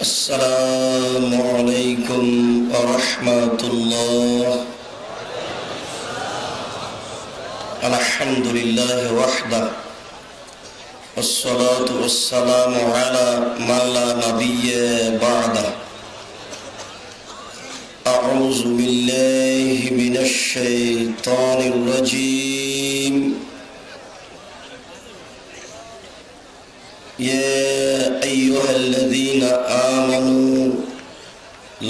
السلام عليكم ورحمة الله. الحمد لله وحده والصلاة والسلام على من لا نبي بعده. أعوذ بالله من الشيطان الرجيم. يا أيها الذين آمنوا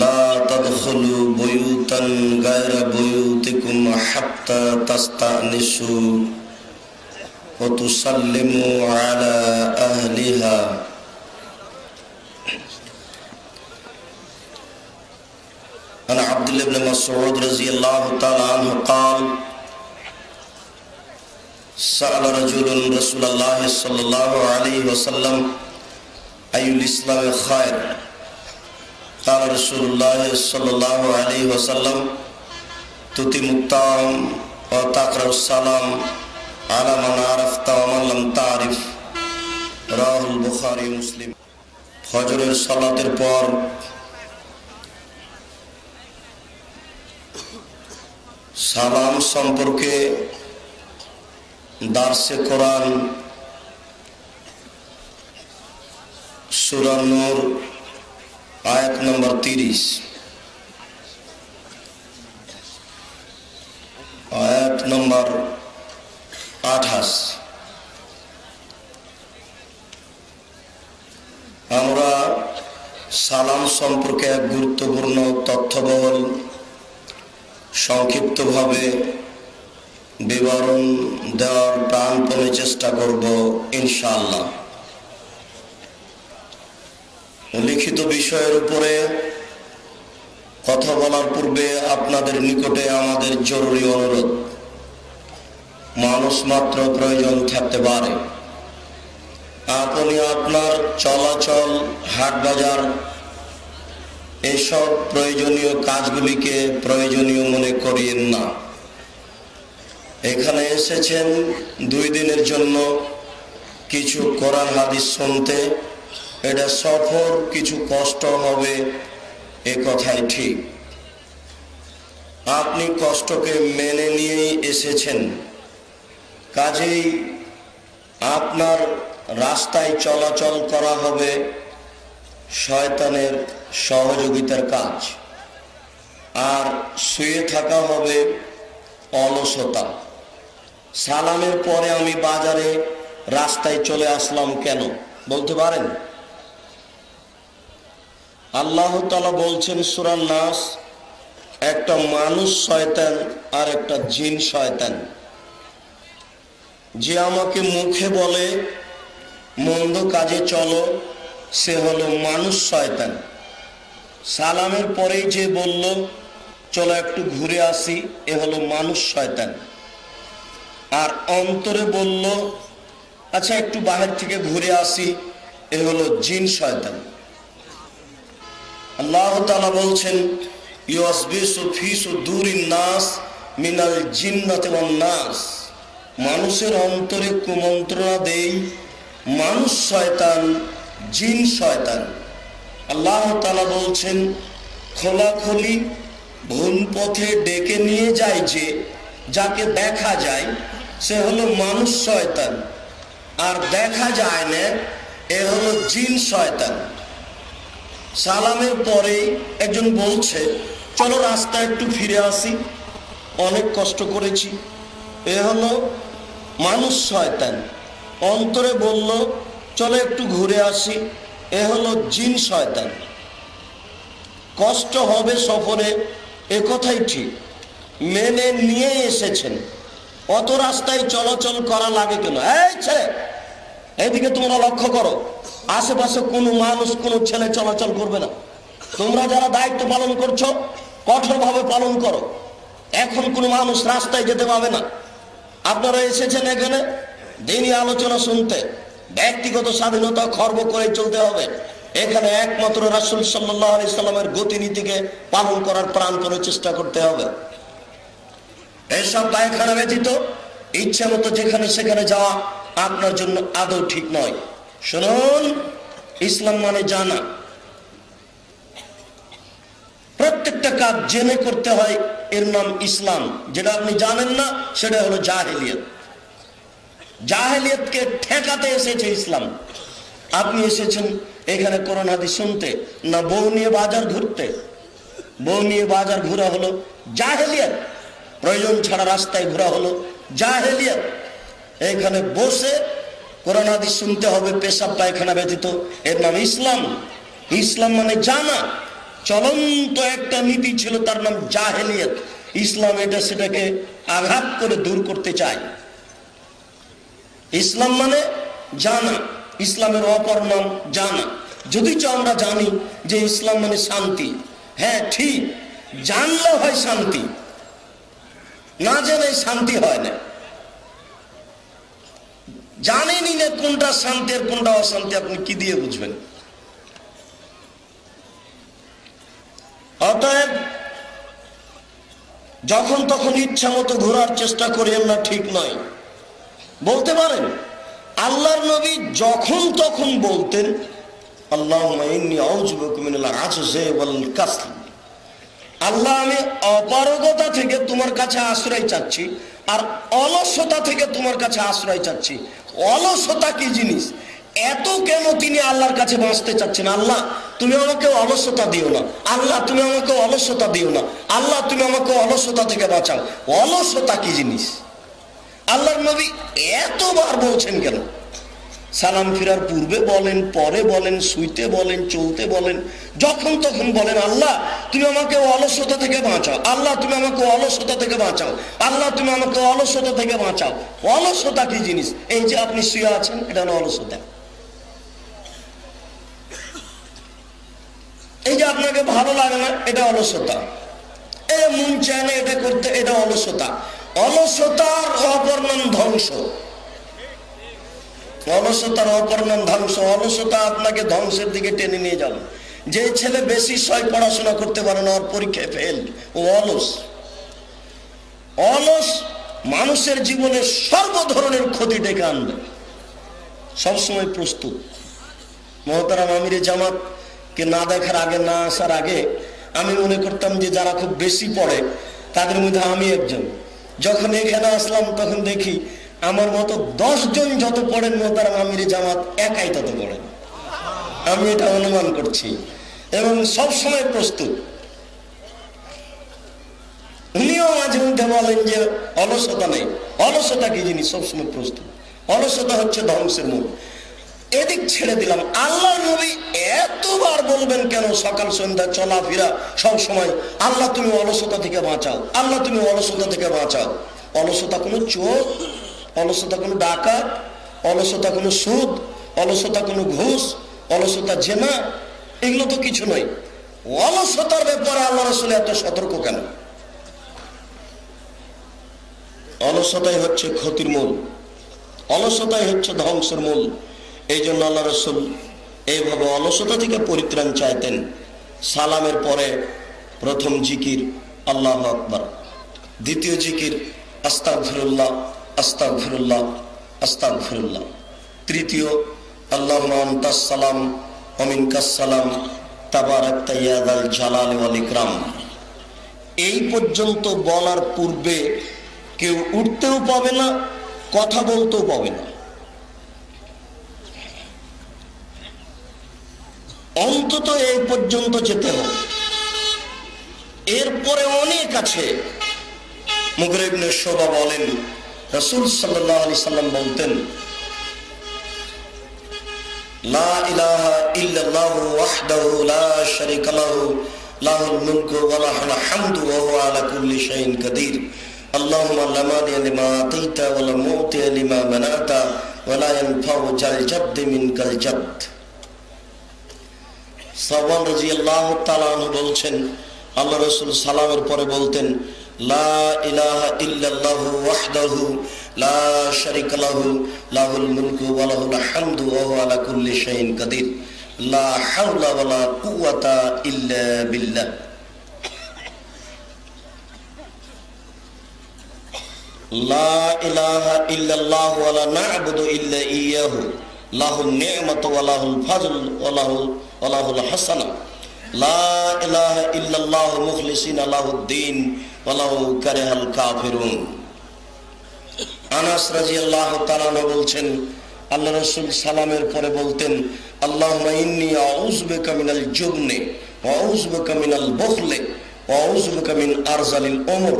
لا تدخلوا بيوتا غير بيوتكم حتى تستأنسوا وتسلموا على أهلها. عن عبد الله بن مسعود رضي الله تعالى عنه قال: سأل رجل رسول الله صلى الله عليه وسلم أي الإسلام خير؟ قال رسول الله صلى الله عليه وسلم: تتم الطعام وتقرأ السلام على من عرفت ومن لم تعرف. রাহুল বুখারী মুসলিম। ফজরের সালাতের পর সালাম সম্পর্কে দার্সে কোরআন সূরা নূর আয়াত নম্বর 30, আয়াত নম্বর 28। আমরা সালাম সম্পর্কে এক গুরুত্বপূর্ণ তথ্যবহুল সংক্ষিপ্তভাবে বিবরণ দেওয়ার প্রাণপণে চেষ্টা করব ইনশাআল্লাহ। লিখিত বিষয়ের উপরে কথা বলার পূর্বে আপনাদের নিকটে আমাদের জরুরি অনুরোধ, মানুষ মাত্র প্রয়োজন থাকতে পারে। আপনি আপনার চলাচল, হাট বাজার এসব প্রয়োজনীয় কাজগুলিকে প্রয়োজনীয় মনে করিয়েন না। এখানে এসেছেন 2 দিনের জন্য কিছু কোরআন হাদিস শুনতে। এটা সফর, কিছু কষ্ট হবে, এ কথাই ঠিক। আপনি কষ্টকে মেনে নিয়েই এসেছেন, কাজেই আপনার রাস্তায় চলাচল করা হবে শয়তানের সহযোগিতার কাজ, আর শুয়ে থাকা হবে অলসতা। সালামের পরে আমি বাজারে রাস্তায় চলে আসলাম কেন বলতে পারেন? আল্লাহ তাআলা বলছেন সূরা নাস, একটা মানুষ শয়তান আর একটা জিন শয়তান। যে আমাকে মুখে বলে মন্দ কাজে চলো, সে হলো মানুষ শয়তান। সালামের পরেই যে বলল চলো একটু ঘুরে আসি, এ হলো মানুষ শয়তান। আর অন্তরে বলল আচ্ছা একটু বাহির থেকে ঘুরে আসি, এ হলো জিন শয়তান। আল্লাহ তাআলা বলছেন ইউসবিসু ফি সুদুরিন নাস মিনাল জিন্নাতি ওয়ান নাস। মানুষের অন্তরে কুমন্ত্রণা দেই মানুষ শয়তান, জিন শয়তান। আল্লাহ তাআলা বলছেন খোলাখুলি ভুল পথে ডেকে নিয়ে যায় যে, যাকে দেখা যায় সে হলো মানুষ শয়তান, আর দেখা যায় না এ হলো জিন শয়তান। সালামের পরে একজন বলছে চলো রাস্তায় একটু ফিরে আসি, অনেক কষ্ট করেছি, এ হলো মানুষ শয়তান। অন্তরে বলল চলো একটু ঘুরে আসি, এ হলো জিন শয়তান। কষ্ট হবে সফরে, এ কথাই ঠিক, মেনে নিয়ে এসেছেন। অত রাস্তায় চলাচল করা লাগে কেন? এই ছেলে, এদিকে তোমরা লক্ষ্য করো, আশেপাশে কোনো মানুষ, কোনো ছেলে চলাচল করবে না। তোমরা যারা দায়িত্ব পালন করছো কঠোরভাবে পালন করো। এখন কোনো মানুষ রাস্তায় যেতে পাবে না। আপনারা এসেছেন এখানে দিনই আলোচনা শুনতে, ব্যক্তিগত স্বাধীনতা খর্ব করে চলতে হবে। এখানে একমাত্র রাসূল সাল্লাল্লাহু আলাইহি সাল্লামের গতিনীতিকে পালন করার প্রাণপণে চেষ্টা করতে হবে। এসব দায়খানা ব্যতীত ইচ্ছা মতো যেখানে সেখানে যাওয়া আপনার জন্য আদৌ ঠিক নয়। শুনুন, ইসলাম মানে জানা, প্রত্যেকটা কাজ জেনে করতে হয়, এর নাম ইসলাম। যেটা আপনি জানেন না সেটা হলো জাহেলিয়াত। জাহেলিয়াতকে ঠেকাতে এসেছে ইসলাম। আপনি এসেছেন এখানে কোরআন হাদিস শুনতে, না বউ নিয়ে বাজার ঘুরতে? বউ নিয়ে বাজার ঘোরা হলো জাহেলিয়াত, প্রয়োজন ছাড়া রাস্তায় ঘোরা হলো জাহেলিয়াত। এখানে বসে কোরআন হাদিস শুনতে হবে পেশাব পায়খানা ব্যতীত, এর নাম ইসলাম। ইসলাম মানে জানা। চলন্ত একটা নীতি ছিল, তার নাম জাহেলিয়াত। ইসলাম এটা সেটাকে আঘাত করে দূর করতে চায়। ইসলাম মানে জানা, ইসলামের অপর নাম জানা। যদি আমরা জানি যে ইসলাম মানে শান্তি, হ্যাঁ ঠিক, জানলে হয় শান্তি, না জেনে শান্তি হয় না। জানেনই না কোনটা শান্তি আর কোনটা অশান্তি, আপনি কি দিয়ে বুঝবেন? অতএব যখন তখন ইচ্ছা মতো ঘোরার চেষ্টা করিয়েন না, ঠিক নয়। বলতে পারেন আল্লাহর নবী যখন তখন বলতেন, আল্লাহুম্মা ইন্নী আউযু বিকা মিনাল আজজি ওয়াল কাসল। আল্লাহ, আমি অপারগতা থেকে তোমার কাছে আশ্রয় চাচ্ছি, আর অলসতা থেকে তোমার কাছে আশ্রয় চাচ্ছি। অলসতা কি জিনিস? এত কেন তিনি আল্লাহর কাছে বাঁচতে চাচ্ছেন? আল্লাহ তুমি আমাকে অলসতা দিও না, আল্লাহ তুমি আমাকে অলসতা দিও না, আল্লাহ তুমি আমাকে অলসতা থেকে বাঁচাও। অলসতা কি জিনিস আল্লাহর নবী এতবার বলছেন কেন? সালাম ফিরার পূর্বে বলেন, পরে বলেন, শুইতে বলেন, চলতে বলেন, যখন তখন বলেন আল্লাহ তুমি আমাকে অলসতা থেকে বাঁচাও, আল্লাহ তুমি আমাকে অলসতা থেকে বাঁচাও, আল্লাহ তুমি আমাকে অলসতা থেকে বাঁচাও। অলসতা কি জিনিস? এই যে আপনি শুয়ে আছেন, এটা হলো অলসতা। এই যে আপনাকে ভালো লাগে না, এটা অলসতা। এই মন চায় না এটা করতে, এটা অলসতা। অলসতার অপর নাম ধ্বংস। অলসতার অপর নাম ধ্বংস। অলসতা আপনাকে ধ্বংসের দিকে টেনে নিয়ে যাবে। যে ছেলে বেশি পড়াশোনা করতে পারে না, ওর পরীক্ষায় ফেল, ও অলস। অলস মানুষের জীবনে সর্ব ধরনের ক্ষতি ডেকে আনবে, সবসময় প্রস্তুত। মোহতারাম আমিরে জামাত কে না দেখার আগে, না আসার আগে আমি মনে করতাম যে যারা খুব বেশি পড়ে তাদের মধ্যে আমি একজন। যখন এখানে আসলাম তখন দেখি আমার মতো 10 জন যত পড়েন মোহতারাম আমিরে জামাত একাই তত পড়েন। আমি এটা অনুমান করছি, এবং সব সময় প্রস্তুত। উনিও মাঝে মধ্যে বলেন যে অলসতা নেই। অলসতা কি জিনিস? সবসময় প্রস্তুত। অলসতা হচ্ছে ধ্বংসের মূল। এদিক ছেড়ে দিলাম। আল্লাহ নবী এতবার বলবেন কেন? সকাল সন্ধ্যা চলাফেরা সব সময় আল্লাহ তুমি অলসতা থেকে বাঁচাও, আল্লাহ তুমি অলসতা থেকে বাঁচাও। অলসতা কোনো চোর, অলসতা কোনো ডাকাত, অলসতা কোনো সুদ, অলসতা কোনো ঘুষ, অলসতা জেনা, এগুলো তো কিছু নয়। অলসতার ব্যাপারে আল্লাহ রাসূল এত সতর্ক কেন? অলসতাই হচ্ছে ক্ষতির মূল, অলসতাই হচ্ছে ধ্বংসের মূল। এই জন্য আল্লাহ রাসূল এইভাবে অলসতা থেকে পরিত্রাণ চাইতেন। সালামের পরে প্রথম জিকির আল্লাহু আকবার, দ্বিতীয় জিকির আস্তাগফিরুল্লাহ আস্তাগফিরুল্লাহ আস্তাগফিরুল্লাহ, তৃতীয় আল্লাহুম্মা আনতাস সালাম ওয়া মিনকাস সালাম তাবারাকতা ইয়া যাল জালালি ওয়াল ইকরাম। এই পর্যন্ত বলার পূর্বে কেউ উঠতেও পাবে না, কথা বলতেও পাবে না। অন্তত এই পর্যন্ত যেতে হবে। এরপরে অনেক আছে। মুগীরা ইবনে শুবা বলেন, রাসূল সাল্লাল্লাহু আলাইহি সাল্লাম বলতেন, লা ইলাহা ইল্লাল্লাহু ওয়াহদাহু লা শারীকা লাহু লাহুল মুলকু ওয়া লাহুল হামদু ওয়া হুয়া আলা কুল্লি শাইইন কাদির। আল্লাহুম্মা লা মানি'a লিমা আতাইতা ওয়া লা মু'তিয়া লিমা মানা'তা ওয়া লা ইয়ানফা'ু জাল জাদ্দি মিনকাল জাদ্দ। সাওবান রাদিয়াল্লাহু তাআলা আনহু বলছেন, আল্লাহ রাসূল সালামের পরে বলতেন, লা ইলাহা ইল্লাল্লাহু ওয়াহদাহু লা শারীকা লাহু লাহুল মুলকু ওয়া লাহুল হামদু ওয়া হুয়া আলা কুল্লি শাইইন কাদির। লা হাওলা ওয়া লা কুওয়াতা ইল্লা বিল্লাহ। লা ইলাহা ইল্লাল্লাহু ওয়া লা না'বুদু ইল্লা ইয়্যাহু লাহুন নি'মাতু ওয়া লাহুল ফাজল ওয়া লাহুল হাসানা লা ইলাহা ইল্লাল্লাহ মুখলিসিনা লাহুদ্দিন ওয়ালাউ কারিহাল কাফিরুন। আনাস রাদিয়াল্লাহু তাআলা বলছেন, আল্লাহ রাসূল সালামের পরে বলতেন, আল্লাহুম্মা ইন্নী আউযু বিকা মিনাল জুবনি ওয়া আউযু বিকা মিনাল বুখলি ওয়া আউযু বিকা মিন আরজালিল উমর।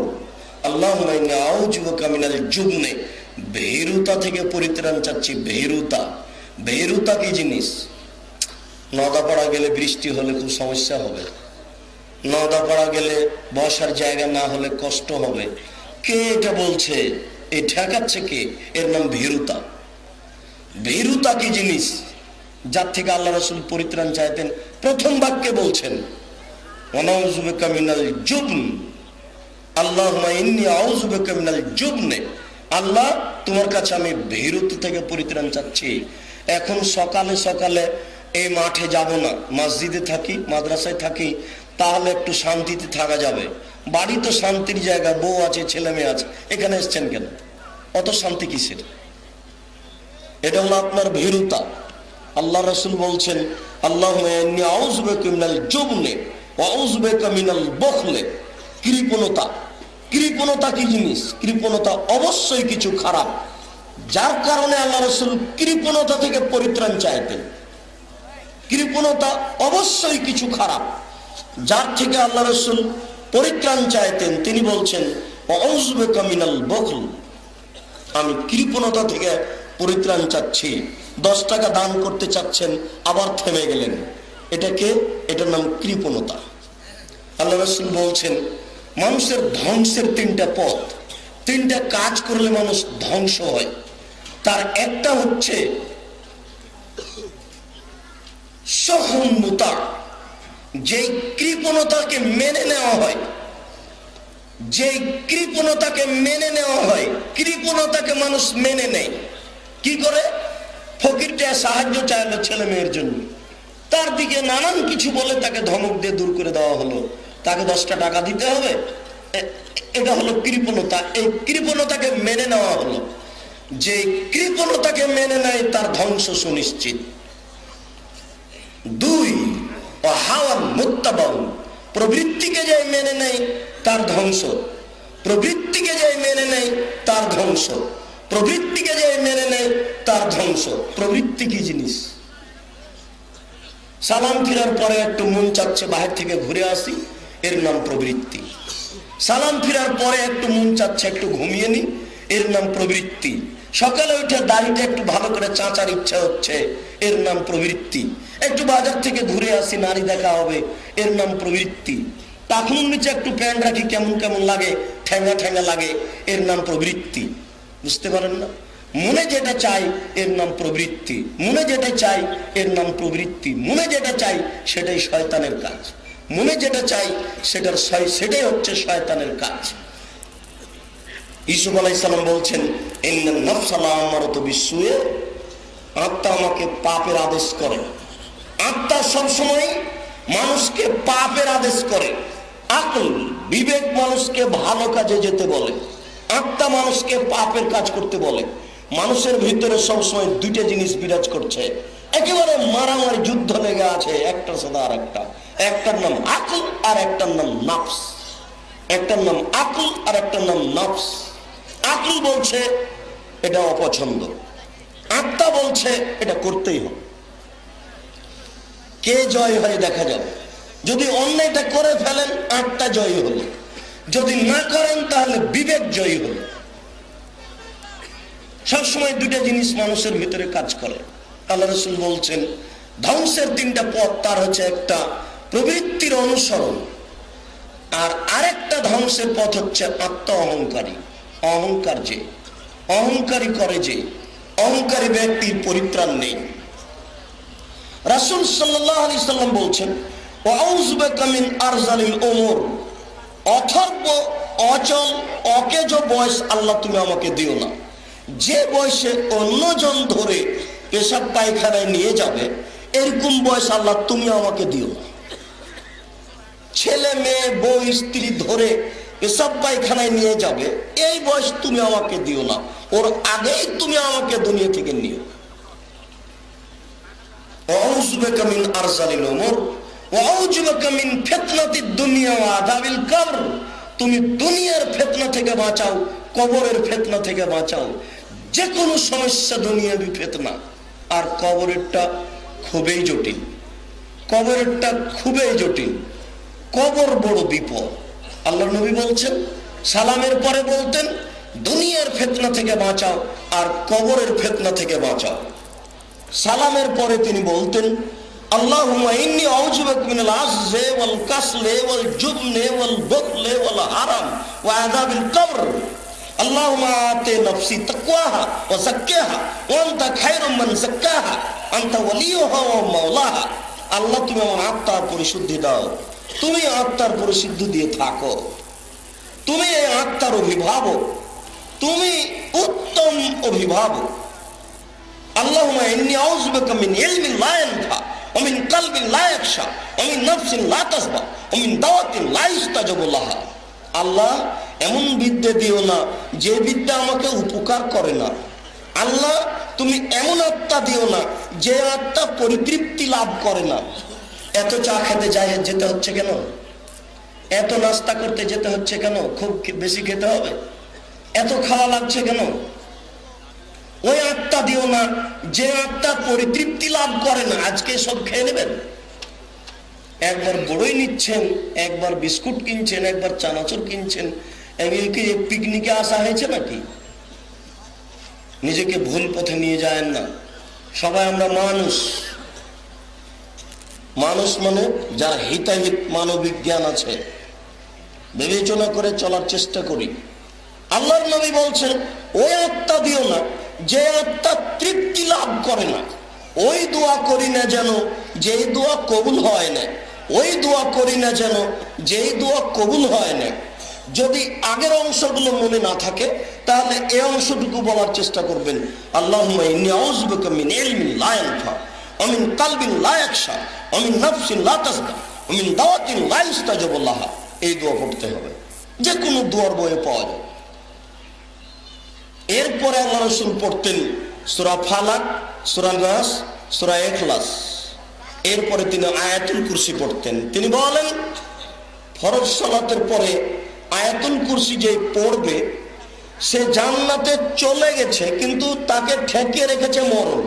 আল্লাহুম্মা ইন্নী আউযু বিকা মিনাল জুবনি, ভীরুতা থেকে পরিত্রাণ চাচ্ছি। ভীরুতা কি জিনিস? নদাপাড়া গেলে বৃষ্টি হলে খুব সমস্যা হবে, নদাপাড়া গেলে বসার জায়গা না হলে কষ্ট হবে। কে এটা বলছে? এ ঠেকাচ্ছে কে? এর নাম ভীরুতা। ভীরুতা কি জিনিস? যার থেকে আল্লাহ রাসূল পরিত্রাণ চাইতেন, প্রথম বাক্যে বলছেন ওয়ানাউযু বিকা মিনাল জুবন, আল্লাহুম্মা ইন্নী আউযু বিকা মিনাল জুবনি, আল্লাহ তোমার কাছে আমি ভীরুতা থেকে পরিত্রাণ চাচ্ছি। এখন সকালে সকালে এই মাঠে যাব না, মসজিদে থাকি, মাদ্রাসায় থাকি, তাহলে একটু শান্তিতে থাকা যাবে। বাড়ি তো শান্তির জায়গা, বউ আছে, ছেলে মেয়ে আছে, এখানে এসছেন কেন? অত শান্তি কিসের? এটা হলো আপনার ভীরুতা। আল্লাহ রাসূল বলছেন, আল্লাহুম্মা ইন্নী আউযু বিকা মিনাল জুবনি ওয়া আউযু বিকা মিনাল বুখলি। কৃপণতা। কৃপণতা কি জিনিস? কৃপণতা অবশ্যই কিছু খারাপ, যার কারণে আল্লাহ রাসূল কৃপণতা থেকে পরিত্রাণ চাইতেন। কৃপণতা অবশ্যই কিছু খারাপ, যার থেকে আল্লাহ রাসূল পরিত্রাণ চাইতেন। তিনি বলছেন আউযু বিকা মিনাল বুখল, আমি কৃপণতা থেকে পরিত্রাণ চাচ্ছি। 10 টাকা দান করতে চাচ্ছেন, আবার থেমে গেলেন, এটাকে, এটার নাম কৃপণতা। আল্লাহ রাসূল বলছেন মানুষের ধ্বংসের 3টা পথ, 3টা কাজ করলে মানুষ ধ্বংস হয়। তার একটা হচ্ছে সহমুতা, যে কৃপণতাকে মেনে নেওয়া হয়, যে কৃপণতাকে মেনে নেওয়া হয়, কৃপণতাকে মানুষ মেনে নেয়। কি করে? ফকিরটা সাহায্য চাইলো ছেলে মেয়ের জন্য, তার দিকে নানান কিছু বলে তাকে ধমক দিয়ে দূর করে দেওয়া হলো, তাকে 10টা টাকা দিতে হবে, এটা হলো কৃপণতা। এই কৃপণতাকে মেনে নেওয়া হলো। যে কৃপণতাকে মেনে নেয় তার ধ্বংস সুনিশ্চিত। 2 হাওয়ার মুত্তাবাউ, প্রবৃত্তিকে যে মেনে নেয় তার ধ্বংস, প্রবৃত্তিকে যে মেনে নেয় তার ধ্বংস, প্রবৃত্তিকে যে মেনে নেয় তার ধ্বংস। প্রবৃত্তি কি জিনিস? সালাম ফিরার পরে একটু মন চাচ্ছে বাহির থেকে ঘুরে আসি, এর নাম প্রবৃত্তি। সালাম ফিরার পরে একটু মন চাচ্ছে একটু ঘুমিয়ে নি, এর নাম প্রবৃত্তি। সকালে উঠে দাড়িটা একটু ভালো করে চাঁচার ইচ্ছা হচ্ছে, এর নাম প্রবৃত্তি। একটু বাজার থেকে ঘুরে আসি, নারী দেখা হবে, এর নাম প্রবৃত্তি। টাকুর নিচে একটু প্যান্ট রাখি, কেমন কেমন লাগে, ঠেঙ্গা ঠেঙ্গা লাগে, এর নাম প্রবৃত্তি। বুঝতে পারেন না? মনে যেটা চাই এর নাম প্রবৃত্তি, মনে যেটা চাই এর নাম প্রবৃত্তি। মনে যেটা চাই সেটাই শয়তানের কাজ, মনে যেটা চাই সেটাই হচ্ছে শয়তানের কাজ। ইউসুফ আলাইহিস সালাম বলছেন ইন্নান নাফসা লা'আমারাতু বিসসু'i, আত্মা আমাকে পাপের আদেশ করে। আত্মা সবসময় মানুষকে পাপের আদেশ করে। আকল, বিবেক মানুষকে ভালো কাজে যেতে বলে, আত্মা মানুষকে পাপের কাজ করতে বলে। মানুষের ভিতরে সবসময় 2টা জিনিস বিরাজ করছে, একেবারে মারামারি যুদ্ধ লেগে আছে, একটার সাথে আর একটা। একটার নাম আকল আর একটার নাম নফস। একটার নাম আকল আর একটার নাম নফস। আকল বলছে এটা অপছন্দ, আত্মা বলছে এটা করতেই হবে। কে জয় হয় দেখা যাবে। যদি অন্যায়টা করে ফেলেন আত্মা জয়ী হলো, যদি না করেন তাহলে বিবেক জয়ী হলো। সবসময় 2টা জিনিস মানুষের ভিতরে কাজ করে। আল্লাহ রাসূল বলছেন ধ্বংসের 3টা পথ, তার হচ্ছে একটা প্রবৃত্তির অনুসরণ, আর আরেকটা ধ্বংসের পথ হচ্ছে আত্মা অহংকারী। অহংকার, যে অহংকারী করে, যে অহংকারী ব্যক্তির পরিত্রাণ নেই। রাসূল সাল্লাল্লাহু আলাইহি সাল্লাম বলছেন ওয়াউযু বিকা মিন আরজালিল উমুর, অথর্ব, অচল, অকেজ বয়স আল্লাহ তুমি আমাকে দিও না। যে বয়সে অন্যজন ধরে পেশাব পায়খানায় নিয়ে যাবে, এরকম বয়স আল্লাহ তুমি আমাকে দিও না। ছেলে মেয়ে বউ স্ত্রী ধরে পেশাব পায়খানায় নিয়ে যাবে, এই বয়স তুমি আমাকে দিও না, ওর আগেই তুমি আমাকে দুনিয়া থেকে নিও। আউযু বিকা মিন আরজালিল উমুর, ওয়াউযুবিকা মিন ফিতনাতিদ দুনিয়া ওয়া আযাবিল কবর, তুমি দুনিয়ার ফিতনা থেকে বাঁচাও, কবরের ফিতনা থেকে বাঁচাও। যে কোনো সমস্যা দুনিয়াবি ফিতনা, আর কবরেরটা খুবই জটিল, কবরেরটা খুবই জটিল। কবর বড় বিপদ। আল্লাহর নবী বলছেন, সালামের পরে বলতেন দুনিয়ার ফিতনা থেকে বাঁচাও আর কবরের ফিতনা থেকে বাঁচাও। সালামের পরে তিনি বলতেন, আল্লাহুম্মা ইন্নী আউযুবিকা মিনাল আজজি ওয়াল কাসলি ওয়াল জুবনি ওয়াল বুখলি ওয়াল হারাম ওয়া আযাবিল কবর। আল্লাহুম্মা আতি নাফসি তাকওয়াহা ওয়া যাক্কিহা ওয়া আনতা খায়রুম মান যাক্কাহা আনতা ওয়ালিয়ুহা ওয়া মাওলাহা। আল্লাহ, তুমি আমার আত্মার পরিশুদ্ধি দাও, তুমি আত্মার পরিশুদ্ধি দিয়ে থাকো, তুমি এই আত্মার অভিভাবক, তুমি উত্তম অভিভাবক। আল্লাহুম্মা ইন্নী আউযুবিকা মিন ইলমিন লা ইয়ানফা ওয়া মিন কলবিন লা ইয়াখশা ওয়া মিন নাফসিন লা তাসবা ওয়া মিন দাওয়াতিন লা ইস্তাজাবু লাহা। আল্লাহ, এমন বিদ্যা দিও না যে বিদ্যা আমাকে উপকার করে না। আল্লাহ, তুমি এমন আত্মা দিও না যে আত্মা পরিতৃপ্তি লাভ করে না। এত চা খেতে যেতে হচ্ছে কেন? এত নাস্তা করতে যেতে হচ্ছে কেন? খুব বেশি খেতে হবে? এত খাওয়া লাগছে কেন? ওই আত্মা দিও না যে আত্মা পরিতৃপ্তি লাভ করে না। আজকে সব খেয়ে নেবেন, একবার বড়ই নিচ্ছেন, একবার বিস্কুট কিনছেন, একবার চানাচুর কিনছেন। এগুলিকে পিকনিকে আসা হয়েছে নাকি? নিজেকে ভুল পথে নিয়ে যায় না। সবাই আমরা মানুষ, মানুষ মানে যার হিতাহিত মানবিক জ্ঞান আছে, বিবেচনা করে চলার চেষ্টা করি। আল্লাহর নবী বলছেন, ওই আত্মা দিও না যে আত্মা তৃপ্তি লাভ করে না। ওই দোয়া করি না যেন যেই দোয়া কবুল হয় না, ওই দোয়া করি না যেন যেই দোয়া কবুল হয় না। যদি আগের অংশগুলো মনে না থাকে তাহলে এই অংশটুকু বলার চেষ্টা করবেন, আল্লাহুম্মা ইন্নী আউযুবিকা মিন ইলমিন লা ইয়ানফা ওয়া মিন কলবিন লা ইয়াখশা ওয়া মিন নাফসিন লা তাসবা ওয়া মিন দাওয়াতিন লা ইস্তাজাবু লাহা। এই দোয়া পড়তে হবে, যে কোনো দোয়ার বইয়ে পাওয়া যায়। এরপরে আল্লাহ রাসূল পড়তেন সূরা ফালাক, সূরা নাস, সূরা ইখলাস। এরপরে তিনি আয়াতুল কুরসি পড়তেন। তিনি বলেন, ফরজ সালাতের পরে আয়াতুল কুরসি যে পড়বে সে জান্নাতে চলে গেছে, কিন্তু তাকে ঠেকিয়ে রেখেছে মরণ,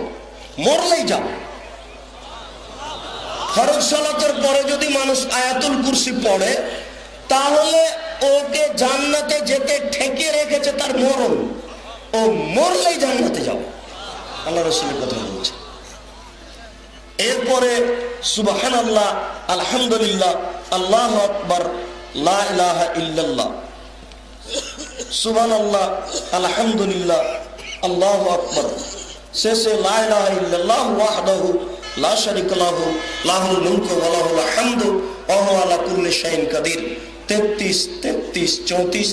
মরলেই যাবে। ফরজ সালাতের পরে যদি মানুষ আয়াতুল কুরসি পড়ে তাহলে ওকে জান্নাতে যেতে ঠেকিয়ে রেখেছে তার মরণ, ও মরলেই জান্নাতে যাবে। আল্লাহ রাসূলের কথা বলছে। এরপরে সুবহানাল্লাহ, আলহামদুলিল্লাহ, আল্লাহু আকবার, লা ইলাহা ইল্লাল্লাহ, সুবহানাল্লাহ, আলহামদুলিল্লাহ, আল্লাহু আকবার। শেষে লা ইলাহা ইল্লাল্লাহ ওয়াহদাহু লা শারীকা লাহু লাহুল মুলকু ওয়া লাহুল হামদু ওয়া হুয়া আলা কুল্লি শাইইন কাদির। 33 33 34,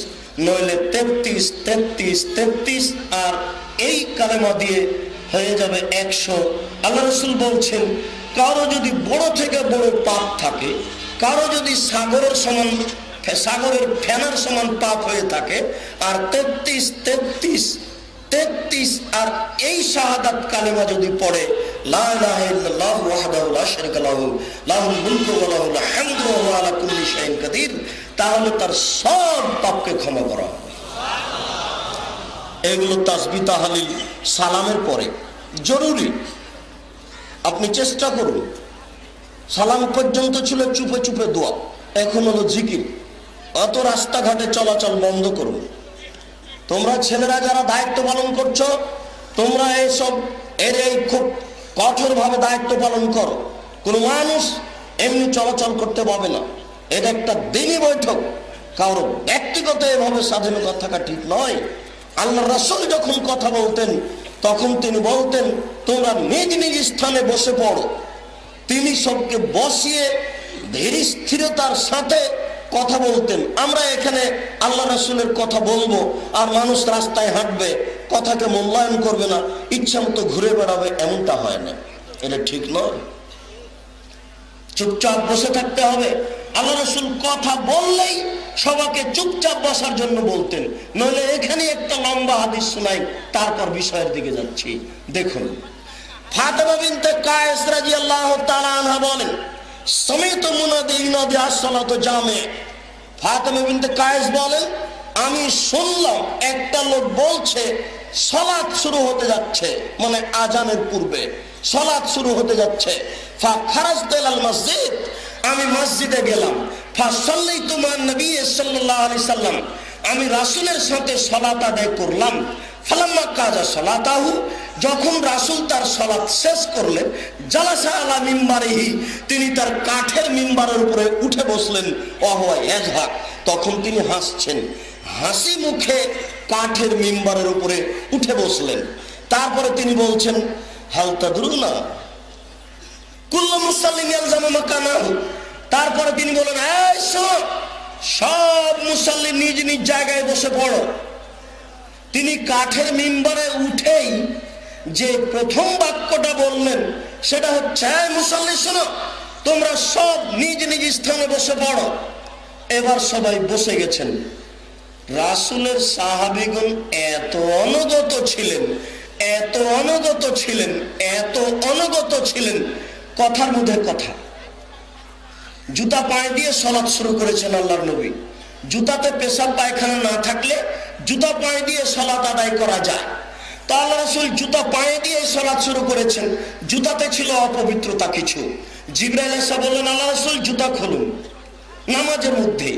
নইলে 33 33 33, আর এই কালেমা দিয়ে হয়ে যাবে 100। আল্লাহ রাসূল বলছেন, কারো যদি বড় থেকে বড় পাপ থাকে, কারো যদি সাগরের সমান, সাগরের ফেনার সমান পাপ হয়ে থাকে, আর 33 33 33 আর এই শাহাদাত কালেমা যদি পড়ে, লা ইলাহা ইল্লাল্লাহু ওয়াহদাহু লা শারীকা লাহু লাহুল মুলকু ওয়া লাহুল হামদু ওয়া হুয়া আলা কুল্লি শাইইন কাদির, তাহলে তার সব পাপকে ক্ষমা করা হবে। এগুলো তাসবিহ তাহলিল সালামের পরে জরুরি। আপনি চেষ্টা করুন। সালাম পর্যন্ত ছিল চুপে চুপে দোয়া, এখন হলো জিকির। অত রাস্তাঘাটে চলাচল বন্ধ করুন। তোমরা ছেলেরা যারা দায়িত্ব পালন করছো, তোমরা এই খুব কঠোরভাবে দায়িত্ব পালন করো। কোনো মানুষ এমনি চলাচল করতে পারবে না। এটা একটা দিনই বৈঠক, কারো ব্যক্তিগত এভাবে স্বাধীনতা থাকা ঠিক নয়। আল্লাহ রাসূল যখন কথা বলতেন তখন তিনি বলতেন, তোমরা নিজ নিজ স্থানে বসে পড়ো। তিনি সবকে বসিয়ে ধীর স্থিরতার সাথে কথা বলতেন। আমরা এখানে আল্লাহ রাসূলের কথা বলবো আর মানুষ রাস্তায় হাঁটবে, কথাকে মূল্যায়ন করবে না, ইচ্ছা মতো ঘুরে বেড়াবে, এমনটা হয় না। এটা ঠিক নয়। চুপচাপ বসে থাকতে হবে। আল্লাহ রাসূল কথা বললেই সবাইকে চুপচাপ বসার জন্য বলতেন, নইলে এখানে একটা লম্বা হাদিস শোনাই, তারপর বিষয়ের দিকে যাচ্ছি। দেখুন, ফাতেমা বিনতে কায়েস রাদিয়াল্লাহু তাআলা আনহা বলেন, সমেত মুনাদি ইনাদি আসসালাতু জামে। ফাতেমা বিনতে কায়েস বলেন, আমি শুনলাম একটা লোক বলছে সালাত শুরু হতে যাচ্ছে, মানে আজানের পূর্বে সালাত শুরু হতে যাচ্ছে। ফাখারাজতু ইলাল মসজিদ, আমি মসজিদে গেলাম। ফাসাল্লাইতু মা নবী সাল্লাল্লাহু আলাইহি সাল্লাম, আমি রাসূলের সাথে সালাত আদায় করলাম। ফালাম্মা কাজা সালাতাহু, যখন রাসূল তার সালাত শেষ করলেন, জালাসা আলা মিম্বারিহি, তিনি তার কাঠের মিম্বারের উপরে উঠে বসলেন। ওয়াহুয়া ইয়াজহাক, তখন তিনি হাসছেন, হাসি মুখে কাঠের মিম্বারের উপরে উঠে বসলেন। তারপরে তিনি বলছেন, হাল তাদরুনা কুল্লু মুসাল্লিন ইয়ালজামু মাকানাহু, তারপরে তিনি বলেন, এই শোনো, সব মুসাল্লি নিজ নিজ জায়গায় বসে পড়ো। তিনি কাঠের মিম্বারে উঠেই যে প্রথম বাক্যটা বললেন সেটা হচ্ছে, এই মুসাল্লি শোনো, তোমরা সব নিজ নিজ স্থানে বসে পড়ো। এবার সবাই বসে গেছেন। রাসূলের সাহাবীগণ এত অনুগত ছিলেন, এত অনুগত ছিলেন, এত অনুগত ছিলেন, কথার মধ্যে কথা। জুতা পায়ে দিয়ে সালাত শুরু করেছেন আল্লাহর নবী। জুতাতে পেশাব পায়খানা না থাকলে জুতা পায়ে দিয়ে সালাত আদায় করা যায়। তা আল্লাহ রাসূল জুতা পায়ে দিয়ে সালাত শুরু করেছেন। জুতাতে ছিল অপবিত্রতা কিছু। জিবরাইল এসে বললেন, আল্লাহ রাসূল জুতা খুলুন। নামাজের মধ্যে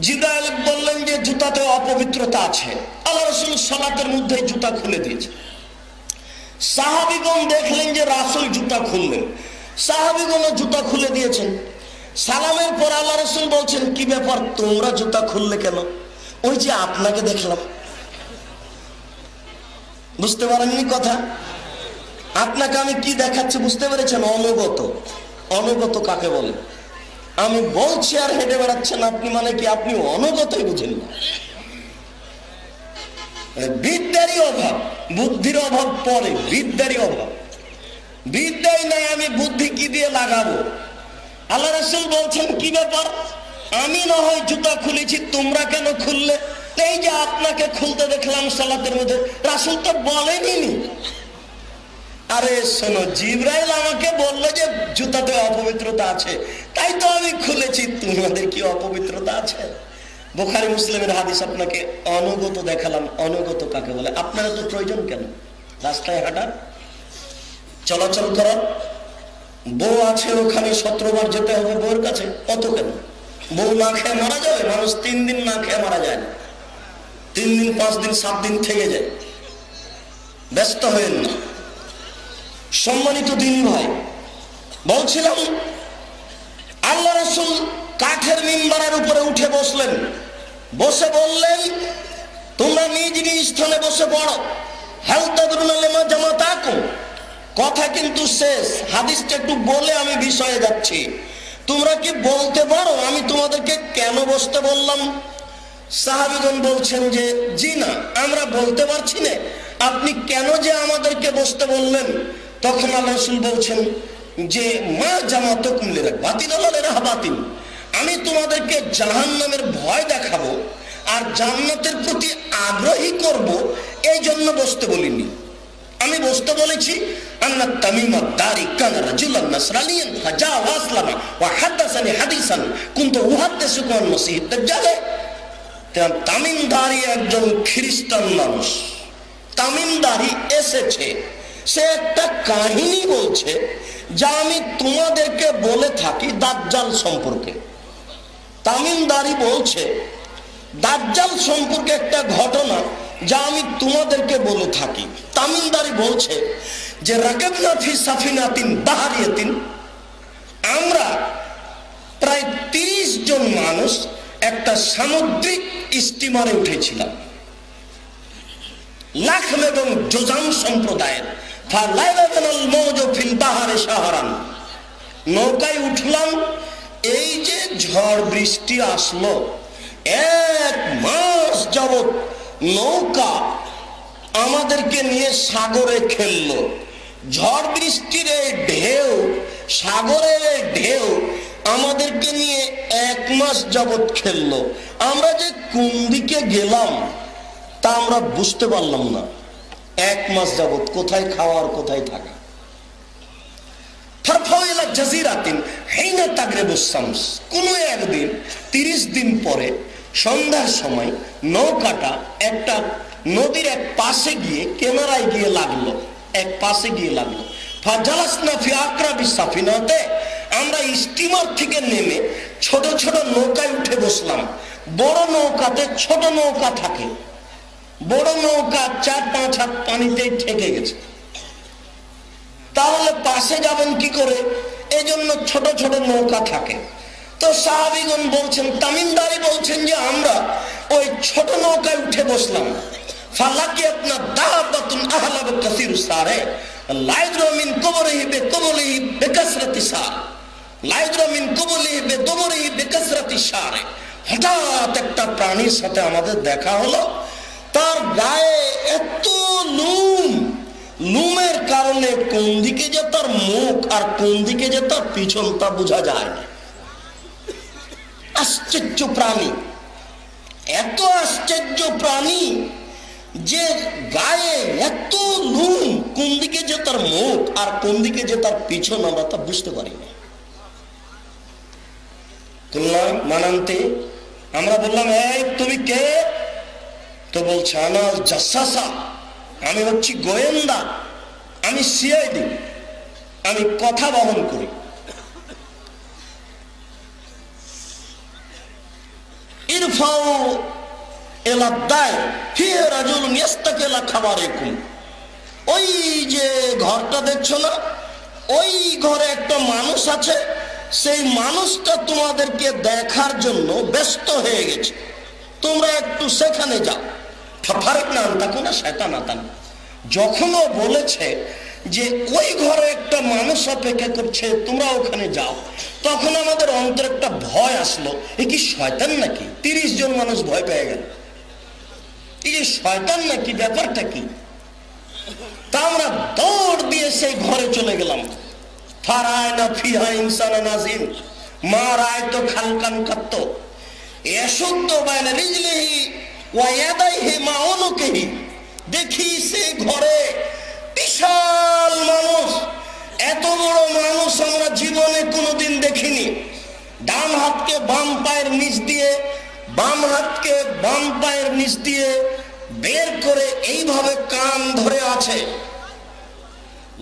জিবরাইল বললেন যে জুতাতে অপবিত্রতা আছে। আল্লাহ রাসূল সালাতের মধ্যে জুতা খুলে দিয়েছেন। সাহাবীগণ দেখলেন যে রাসূল জুতা খুললেন, সাহাবীগণ জুতা খুলে দিয়েছেন। সালামের পর আল্লাহ রাসূল বলছেন, কি ব্যাপার, তোমরা জুতা খুললে কেন? ওই যে আপনাকে দেখলাম। বুঝতে পারেননি কথা? আপনাকে আমি কি দেখাচ্ছি বুঝতে পেরেছেন? অনুগত। অনুগত কাকে বলে? আমি বলছি আর হেঁটে বেড়াচ্ছেন আপনি, মানে কি আপনি অনুগতই বুঝেন না। বিদ্যারই অভাব, বুদ্ধির অভাব পরে, বিদ্যারই অভাব। বিদ্যাই নাই, আমি বুদ্ধি কি দিয়ে লাগাবো? আল্লাহ রাসূল বলছেন, কি ব্যাপার, আমি না হয় জুতা খুলেছি, তোমরা কেন খুললে? এই যে আপনাকে খুলতে দেখলাম সালাতের মধ্যে, রাসূল তো বলেনি। আরে শোনো, জিবরাইল আমাকে বললো যে জুতাতে অপবিত্রতা আছে, তাই তো আমি খুলেছি, তোমাদের কি অপবিত্রতা আছে? বুখারী মুসলিমের হাদিস আপনাকে অনুগত দেখালাম। অনুগত কাকে বলে? আপনারা তো প্রয়োজন কেন রাস্তায় হাঁটার, চলাচল করার? বউ আছে ওখানে 17 বার যেতে হবে বউয়ের কাছে, অত কেন? বউ না খেয়ে মারা যাবে? মানুষ 3 দিন না খেয়ে মারা যায় না, 3 দিন 5 দিন 7 দিন থেকে যায়। ব্যস্ত হয়েন না। সম্মানিত দিন ভাই, বলছিলাম আল্লাহ রাসূল কাঠের মিম্বারের উপরে উঠে বসলেন। বসে বললেন, তোমরা নিজ নিজ স্থানে বসে পড়ো। হাল তাদরুনা লিমা জামাতাকুম, কথা কিন্তু শেষ। হাদিসটা একটু বলে আমি বিষয়ে যাচ্ছি। তোমরা কি বলতে পারো আমি তোমাদেরকে কেন বসতে বললাম? সাহাবীগণ বলছেন যে, জি না, আমরা বলতে পারছি না, আপনি কেন যে আমাদেরকে বসতে বললেন? তখন আল্লাহ রাসূল বলছেন যে, মা জামাতুকুম লিরাহবাতিন, আমি তোমাদেরকে জাহান্নামের ভয় দেখাবো আর জান্নাতের প্রতি আগ্রহী করব, এই জন্য বসতে বলিনি। আমি বসতে বলেছি, আন্না তামিম আদ-দারি কানা রাজুলান নাসরানিয়ান ফাজা ওয়া আসলামা ওয়া হাদাসানি হাদিসান কুনতু উহাদ্দিসুকুম আন মাসীহ দাজ্জাল। তামিমদারি একজন খ্রিস্টান মানুষ, তামিমদারি এসেছে, সে একটা কাহিনী বলছে যা আমি তোমাদেরকে বলে থাকি দাজ্জাল সম্পর্কে। তামিমদারি বলছে দাজ্জাল সম্পর্কে একটা ঘটনা যা আমি তোমাদেরকে বলে থাকি। তামিমদারি বলছে যে, রাকাবনা ফি সাফিনাতিন বাহারিয়াতিন, আমরা প্রায় 30 জন মানুষ একটা সামুদ্রিক স্টিমারে উঠেছিলাম, লাখম এবং জোজান সম্প্রদায়ের। নৌকায় উঠলাম, এই যে ঝড় বৃষ্টি আসলো, 1 মাস যাবত নৌকা আমাদেরকে নিয়ে সাগরে খেললো। ঝড় বৃষ্টির এই ঢেউ, সাগরের এই ঢেউ আমাদেরকে নিয়ে 1 মাস যাবত খেললো। আমরা যে কোন দিকে গেলাম তা আমরা বুঝতে পারলাম না। 1 মাস যাবত কোথায় খাওয়ার, কোথায় থাকা। আলা জাজিরাতিন হিনা তাগরিবুস শামস, কোন একদিন 30 দিন পরে সন্ধ্যার সময় নৌকাটা একটা নদীর এক পাশে গিয়ে কিনারায় গিয়ে লাগলো, এক পাশে গিয়ে লাগলো। ফাজালাসনা ফি আকরাবিস সাফিনাতে, আমরা স্টিমার থেকে নেমে ছোট ছোট নৌকায় উঠে বসলাম। বড় নৌকাতে ছোট নৌকা থাকে, বড় নৌকা 4-5 হাত পানিতে ঠেকে গেছে, তাহলে পাশে যাবেন কি করে? এই জন্য ছোট ছোট নৌকা থাকে। তো সাহাবীগণ বলছেন, তামিমদারি বলছেন যে আমরা ওই ছোট নৌকায় উঠে বসলাম। ফালাকি আপনা দাবাতুন আহলাব কাসিরু সারে লাইদ্রা মিন কবরিহি বিকবলিহি বিকাসরাতি সার, লাইদ্রা মিন কবলিহি বিদবরিহি বিকাসরাতি সার। হঠাৎ একটা প্রাণীর সাথে আমাদের দেখা হলো, তার গায়ে এত লোম, লোমের কারণে কোন দিকে যে তার মুখ আর কোন দিকে যে তার পিছন তা বোঝা যায় না। আশ্চর্য প্রাণী, এত আশ্চর্য প্রাণী যে গায়ে এত লোম, কোন দিকে যে তার মুখ আর কোন দিকে যে তার পিছন আমরা তা বুঝতে পারি না। মানান্তে আমরা বললাম, এই তুমি কে? তো বলছে আনাল জাসাসা, আমি হচ্ছি গোয়েন্দা, আমি সিআইডি, আমি কথা বহন করি। ইরফাউ এলাদায় ফিয়ে রাজুলুন ইস্তাকিলা খাবারিকুম, ওই যে ঘরটা দেখছো না, ওই ঘরে একটা মানুষ আছে, সেই মানুষটা তোমাদেরকে দেখার জন্য ব্যস্ত হয়ে গেছে, তোমরা একটু সেখানে যাও। ফাফারিক না আনতাকো না শয়তান আতান। যখনও বলেছে যে ওই ঘরে একটা মানুষ অপেক্ষা করছে, তোমরা ওখানে যাও, তখন আমাদের অন্তরে একটা ভয় আসলো, এ কি শয়তান নাকি? 30 জন মানুষ ভয় পেয়ে গেল, এই যে শয়তান নাকি, ব্যাপারটা কি? তা আমরা দৌড় দিয়ে সেই ঘরে চলে গেলাম। ফারায়না ফিহা ইনসানান আযীম মা রাআইতু খালকান কাত্ত ইয়াশুদ্দু বাইনা রিজলিহি ওয়া ইয়াদাইহি মা উনুকিহি, দেখি সেই ঘরে বিশাল মানুষ, এত বড় মানুষ আমরা জীবনে কোনোদিন দেখিনি। ডান হাতকে বাম পায়ের নিচ দিয়ে, বাম হাতকে বাম পায়ের নিচ দিয়ে বের করে এইভাবে কান ধরে আছে,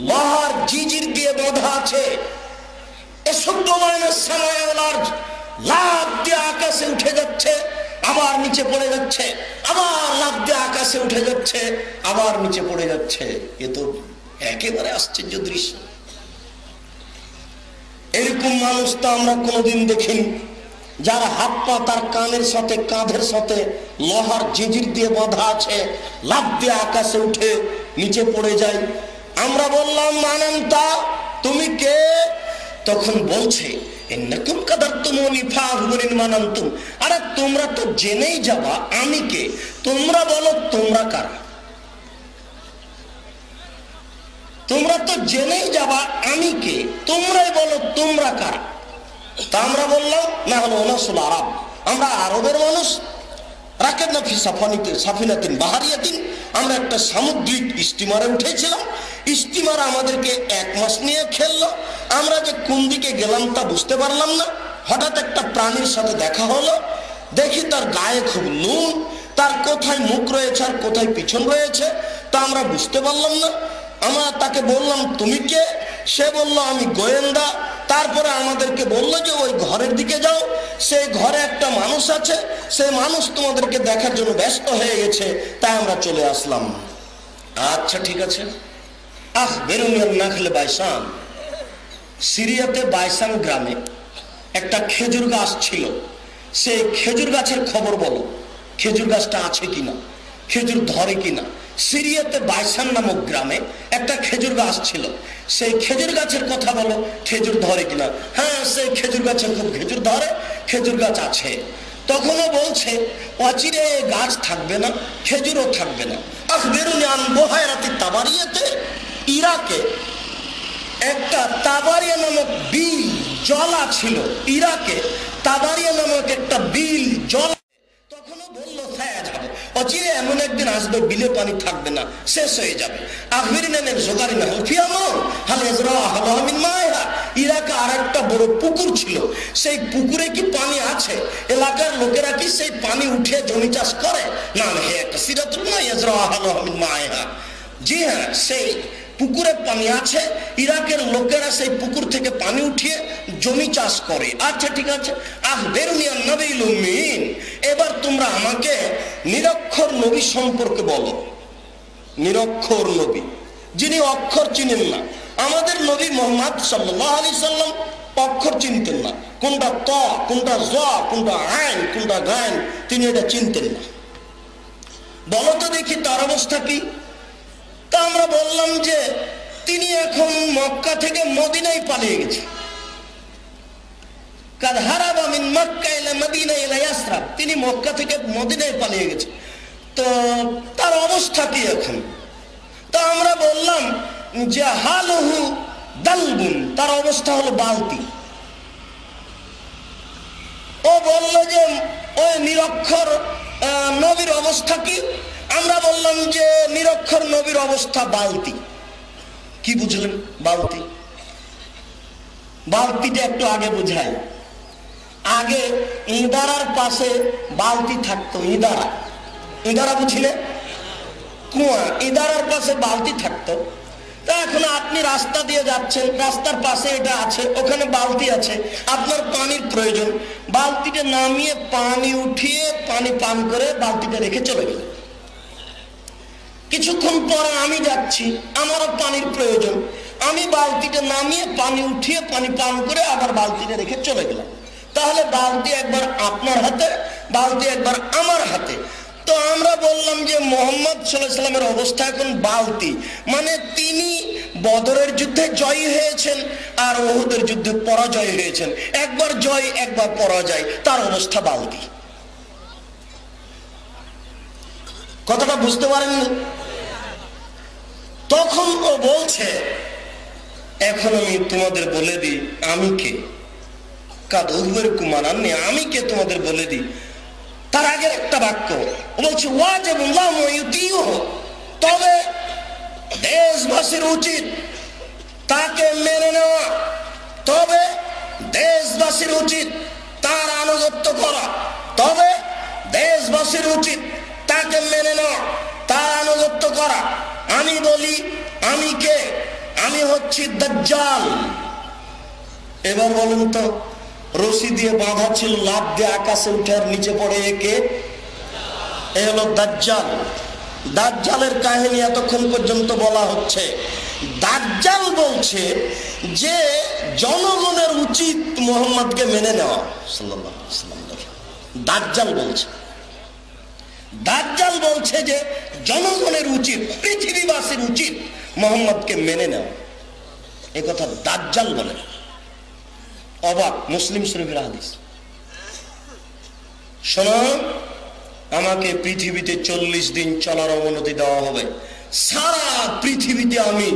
লোহার জিজির দিয়ে বাঁধা আছে। লাফ দিয়ে আকাশে উঠে যাচ্ছে, আবার নিচে পড়ে যাচ্ছে, আবার লাফ দিয়ে আকাশে উঠে যাচ্ছে, আবার নিচে পড়ে যাচ্ছে। এ তো একেবারে আশ্চর্য দৃশ্য। এরকম মানুষ তো আমরা কোনোদিন দেখিনি, যার হাত পা তার কানের সাথে কাঁধের সাথে লোহার জিজির দিয়ে বাঁধা আছে, লাফ দিয়ে আকাশে উঠে নিচে পড়ে যায়। আমরা বললাম, মানান্তা তুমি কে? তখন বলছে, ইন্নাকুম কাদারতুমুনি ফাহুরিন মানান্তুম, আরে তোমরা তো জেনেই যাবা আমি কে, তোমরা বলো তোমরা কারা? তোমরা তো জেনেই যাবা আমি কে, তোমরাই বলো তোমরা কারা? তা আমরা বললাম, না হলো ওনাসুল আরব, আমরা আরবের মানুষ। রাকেবনা ফি সাফিনাতিন বাহারিয়াতিন, আমরা একটা সামুদ্রিক স্টিমারে উঠেছিলাম। স্টিমার আমাদেরকে 1 মাস নিয়ে খেললো, আমরা যে কোন দিকে গেলাম তা বুঝতে পারলাম না। হঠাৎ একটা প্রাণীর সাথে দেখা হলো, দেখি তার গায়ে খুব লোম, তার কোথায় মুখ রয়েছে আর কোথায় পিছন রয়েছে তা আমরা বুঝতে পারলাম না। আমরা তাকে বললাম, তুমি কে? সে বলল, আমি গোয়েন্দা। তারপরে আমাদেরকে বললো যে ওই ঘরের দিকে যাও, সেই ঘরে একটা মানুষ আছে, সেই মানুষ তোমাদেরকে দেখার জন্য ব্যস্ত হয়ে গেছে, তাই আমরা চলে আসলাম। আচ্ছা ঠিক আছে। বেরুনিয়ার নাখলে বাইসান, সিরিয়াতে বাইসান গ্রামে একটা খেজুর গাছ ছিল, সেই খেজুর গাছের খবর বলো, খেজুর গাছটা আছে কিনা, খেজুর ধরে কিনা। সিরিয়াতে বাইসান নামক গ্রামে একটা খেজুর গাছ ছিল, সেই খেজুর গাছের কথা বলো, খেজুর ধরে কিনা। হ্যাঁ, সেই খেজুর গাছে খুব খেজুর ধরে, খেজুর গাছ আছে। তখনও বলছে, অচিরে গাছ থাকবে না, খেজুরও থাকবে না। বেরুনিয়ান বহায়রাতি তাবারিয়াতে, ইরাকে একটা তাবারিয়া নামক বিল জলা ছিল, ইরাকে তাবারিয়া নামক একটা বিল জল। তখনও বললো ছায়া যাবে, অচিরে এমন একদিন আসবে বিলে পানি থাকবে না, শেষ হয়ে যাবে। ইরাকে আর একটা বড় পুকুর ছিল, সেই পুকুরে কি পানি আছে? এলাকার লোকেরা কি সেই পানি উঠে জমি চাষ করে? না, জি হ্যাঁ, সেই পুকুরে পানি আছে, ইরাকের লোকেরা সেই পুকুর থেকে পানি উঠিয়ে জমি চাষ করে। আচ্ছা ঠিক আছে, এবার তোমরা আমাকে নিরক্ষর নবী সম্পর্কে বলো। নিরক্ষর নবী, যিনি অক্ষর চিনেন না। আমাদের নবী মুহাম্মদ সাল্লাল্লাহু আলাইহি সাল্লাম অক্ষর চিনতেন না, কোনটা ত, কোনটা জ, কোনটা আইন, কোনটা গায়ন, তিনি এটা চিনতেন না। বলো তো দেখি তার অবস্থা কি? তা আমরা বললাম যে তিনি এখন মক্কা থেকে মদিনায় পালিয়ে গেছে। কাদ হারাবা মিন মক্কা ইলা মদিনা ইলা ইয়াসরাব, তিনি মক্কা থেকে মদিনায় পালিয়ে গেছে। তো তার অবস্থা কি এখন? তা আমরা বললাম যে হালহু দালবুন, তার অবস্থা হলো বালতি। ও বলল যে ওই নিরক্ষর নবীর অবস্থা কি? আমরা বললাম যে নিরক্ষর নবীর অবস্থা বালতি। কি বুঝলেন বালতি? বালতিটা একটু আগে বুঝাই। আগে ইদারার পাশে বালতি থাকতো, ইদারা, ইদারা বুঝলে? কুয়া, ইদারার পাশে বালতি থাকতো। তা এখন আপনি রাস্তা দিয়ে যাচ্ছেন, রাস্তার পাশে এটা আছে, ওখানে বালতি আছে, আপনার পানির প্রয়োজন, বালতিটা নামিয়ে পানি উঠিয়ে পানি পান করে বালতিটা রেখে চলে গেলেন। কিছুক্ষণ পরে আমি যাচ্ছি, আমারও পানির প্রয়োজন, আমি বালতিটা নামিয়ে পানি উঠিয়ে পানি পান করে আবার বালতিটা রেখে চলে গেলাম। তাহলে বালতি একবার আপনার হাতে, বালতি একবার আমার হাতে। তো আমরা বললাম যে মুহাম্মদ সাল্লাল্লাহু আলাইহি সাল্লামের অবস্থা এখন বালতি, মানে তিনি বদরের যুদ্ধে জয়ী হয়েছেন আর উহুদের যুদ্ধে পরাজয় হয়েছেন, একবার জয় একবার পরাজয়, তার অবস্থা বালতি। কথাটা বুঝতে পারেননি? তখন ও বলছে এখন আমি তোমাদের বলে দিই আমি কে, কাদুবের কুমারান্নি, আমি কে তোমাদের বলে দিই। তার আগের একটা বাক্য বলছে ওয়াজিবুল্লাহ মুয়ুতিহু, তবে দেশবাসীর উচিত তাকে মেনে নেওয়া, তবে দেশবাসীর উচিত তার আনুগত্য করা, তবে দেশবাসীর উচিত তাকে মেনে নেওয়া, তার আনুগত্য করা। আমি বলি আমি কে? আমি হচ্ছি দাজ্জাল। এবার বলুন তো, রশি দিয়ে বাঁধা ছিল, লাফ দিয়ে আকাশে উঠে আর নিচে পড়ে, একে? এ হলো দাজ্জাল। দাজ্জালের কাহিনী এতক্ষণ পর্যন্ত বলা হচ্ছে। দাজ্জাল বলছে যে জনগণের উচিত মুহাম্মদকে মেনে নেওয়া, সাল্লাল্লাহু আলাইহি ওয়াসাল্লাম। দাজ্জাল বলছে, দাজ্জাল বলছে যে জনগণের উচিত, পৃথিবীবাসীর উচিত মুহাম্মদকে মেনে নেওয়া। এই কথা দাজ্জাল বলে। অবাক, মুসলিম শরীফের হাদিস। শোনো, আমাকে পৃথিবীতে 40 দিন চলার অনুমতি দেওয়া হবে। সারা পৃথিবীতে আমি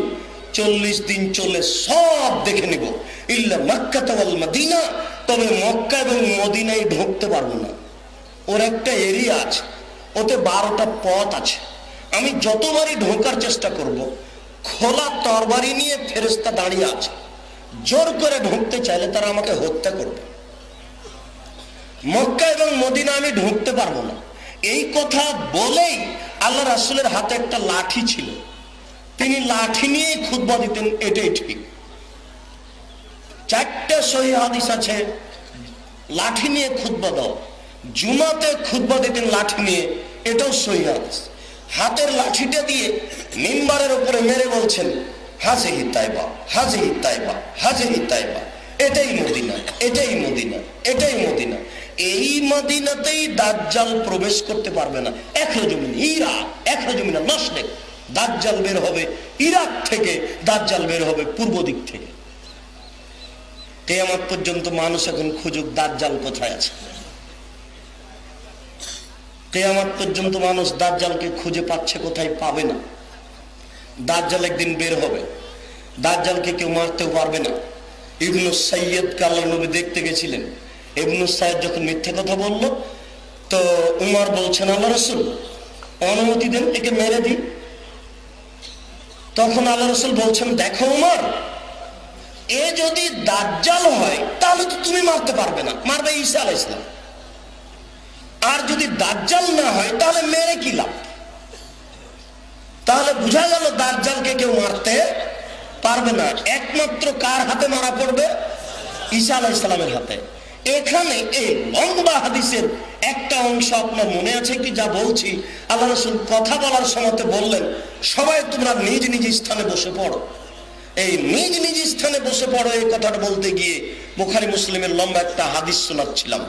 40 দিন চলে সব দেখে নিব, ইল্লা মক্কা ওয়াল মদিনা, তবে মক্কা এবং মদিনায় ঢুকতে পারবো না। ওর একটা এরিয়া আছে, ওতে 12টা পথ আছে। আমি যতবারই ঢোকার চেষ্টা করব, খোলা তরবারি নিয়ে ফেরেশতা দাঁড়িয়ে আছে, জোর করে ঢুকতে চাইলে তারা আমাকে হত্যা করবে। মক্কা এবং মদিনা আমি ঢুকতে পারবো না। এই কথা বলেই আল্লাহ রাসূলের হাতে একটা লাঠি ছিল, তিনি লাঠি নিয়ে খুতবা দিতেন, এটাই ঠিক। 4টে সহিহ হাদিস আছে লাঠি নিয়ে খুতবা দাও। জুমাতে খুতবা দিতেন লাঠি নিয়ে, এটাও সহিহ হাদিস। হাতের লাঠিটা দিয়ে মিম্বারের উপরে মেরে বলছেন হাজিহি তাইবা, হাজিহি তাইবা, হাজিহি তাইবা, এটাই মদিনা, এটাই মদিনা, এটাই মদিনা। এই মদিনাতেই দাজ্জাল প্রবেশ করতে পারবে না। এখরজমিন ইরাক, এখরজমিন মাশরিক, দাজ্জাল বের হবে ইরাক থেকে, দাজ্জাল বের হবে পূর্ব দিক থেকে। কিয়ামত পর্যন্ত মানুষ এখন খুঁজুক দাজ্জাল কোথায় আছে। কিয়ামত পর্যন্ত মানুষ দাজ্জালকে খুঁজে পাচ্ছে কোথায়, পাবে না। দাজ্জাল একদিন বের হবে, দাজ্জালকে কেউ মারতেও পারবে না। ইবনু সাইয়্যিদকে আল্লাহর নবী দেখতে গেছিলেন। ইবনু সাইয়্যিদ যখন মিথ্যে কথা বলল, তো উমর বলছেন আল্লাহ রাসূল অনুমতি দেন, একে মেরে দিই। তখন আল্লাহ রাসূল বলছেন দেখো উমর, এ যদি দাজ্জাল হয় তাহলে তো তুমি মারতে পারবে না, মারবে ঈসা আলাইহিস সালাম। আর যদি দাজ্জাল না হয় তাহলে মেরে কি লাভ? তাহলে বোঝা গেল দাজ্জালকে কেউ মারতে পারবে না। একমাত্র কার হাতে মারা পড়বে? ঈসা আলাইহিস সালামের হাতে। এখানে এই লম্বা হাদিসের একটা অংশ আপনার মনে আছে কি? যা বলছি, আল্লাহ রাসূল কথা বলার সময় বললেন, সবাই তোমরা নিজ নিজ স্থানে বসে পড়ো। এই নিজ নিজ স্থানে বসে পড়ো এই কথাটা বলতে গিয়ে বুখারী মুসলিমের লম্বা একটা হাদিস শোনাচ্ছিলাম।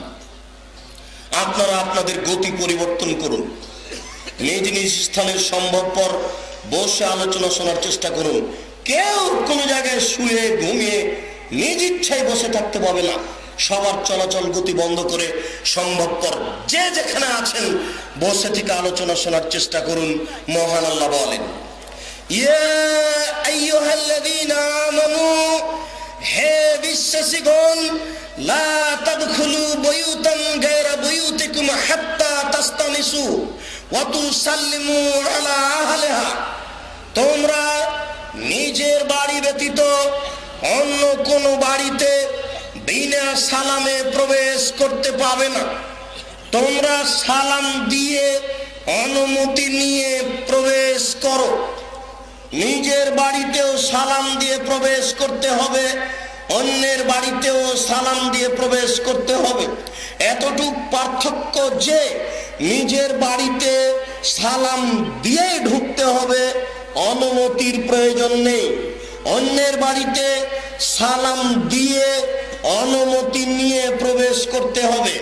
আপনারা আপনাদের গতি পরিবর্তন করুন, নিজ নিজ স্থানের সম্ভবপর বসে আলোচনা শোনার চেষ্টা করুন। কেউ কোনো জায়গায় শুয়ে ঘুমিয়ে নিজ ইচ্ছায় বসে থাকতে পারবে না। সবার চলাচল গতি বন্ধ করে সম্ভবপর যে যেখানে আছেন বসে থেকে আলোচনা শোনার চেষ্টা করুন। মহান আল্লাহ বলেন, ইয়া আইয়ুহাল্লাযীনা আমানু, হে বিশ্বাসীগণ, লা তাদখুলু বুয়ুতান গায়রা বুয়ুতিকুম হাত্তা তাস্তানিসু ওয়া তুসাল্লিমু আলা আহলিহা, তোমরা নিজের বাড়ি ব্যতীত অন্য কোন বাড়িতে বিনা সালামে প্রবেশ করতে পাবে না। তোমরা সালাম দিয়ে অনুমতি নিয়ে প্রবেশ করো। নিজের বাড়িতেও সালাম দিয়ে প্রবেশ করতে হবে, অন্যের বাড়িতেও সালাম দিয়ে প্রবেশ করতে হবে। এতটুক পার্থক্য যে নিজের বাড়িতে সালাম দিয়ে ঢুকতে হবে, অনুমতির প্রয়োজন নেই। অন্যের বাড়িতে সালাম দিয়ে অনুমতি নিয়ে প্রবেশ করতে হবে।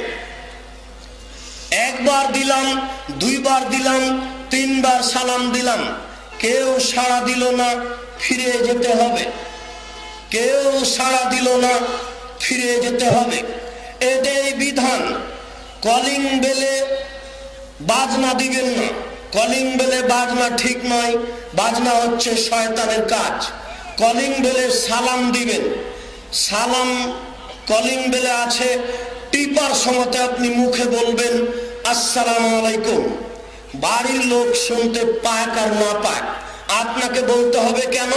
একবার দিলাম, দুইবার দিলাম, তিনবার সালাম দিলাম, কেউ সাড়া দিল না, ফিরে যেতে হবে। কেউ সাড়া দিল না, ফিরে যেতে হবে। এটাই বিধান। কলিং বেলে বাজনা দিবেন না। কলিং বেলে বাজনা ঠিক নয়, বাজনা হচ্ছে শয়তানের কাজ। কলিং বেলে সালাম দিবেন। সালাম কলিং বেলে আছে, টিপার সময়তে আপনি মুখে বলবেন আসসালামু আলাইকুম। বাড়ির লোক শুনতে পাক আর না পাক, আপনাকে বলতে হবে কেন?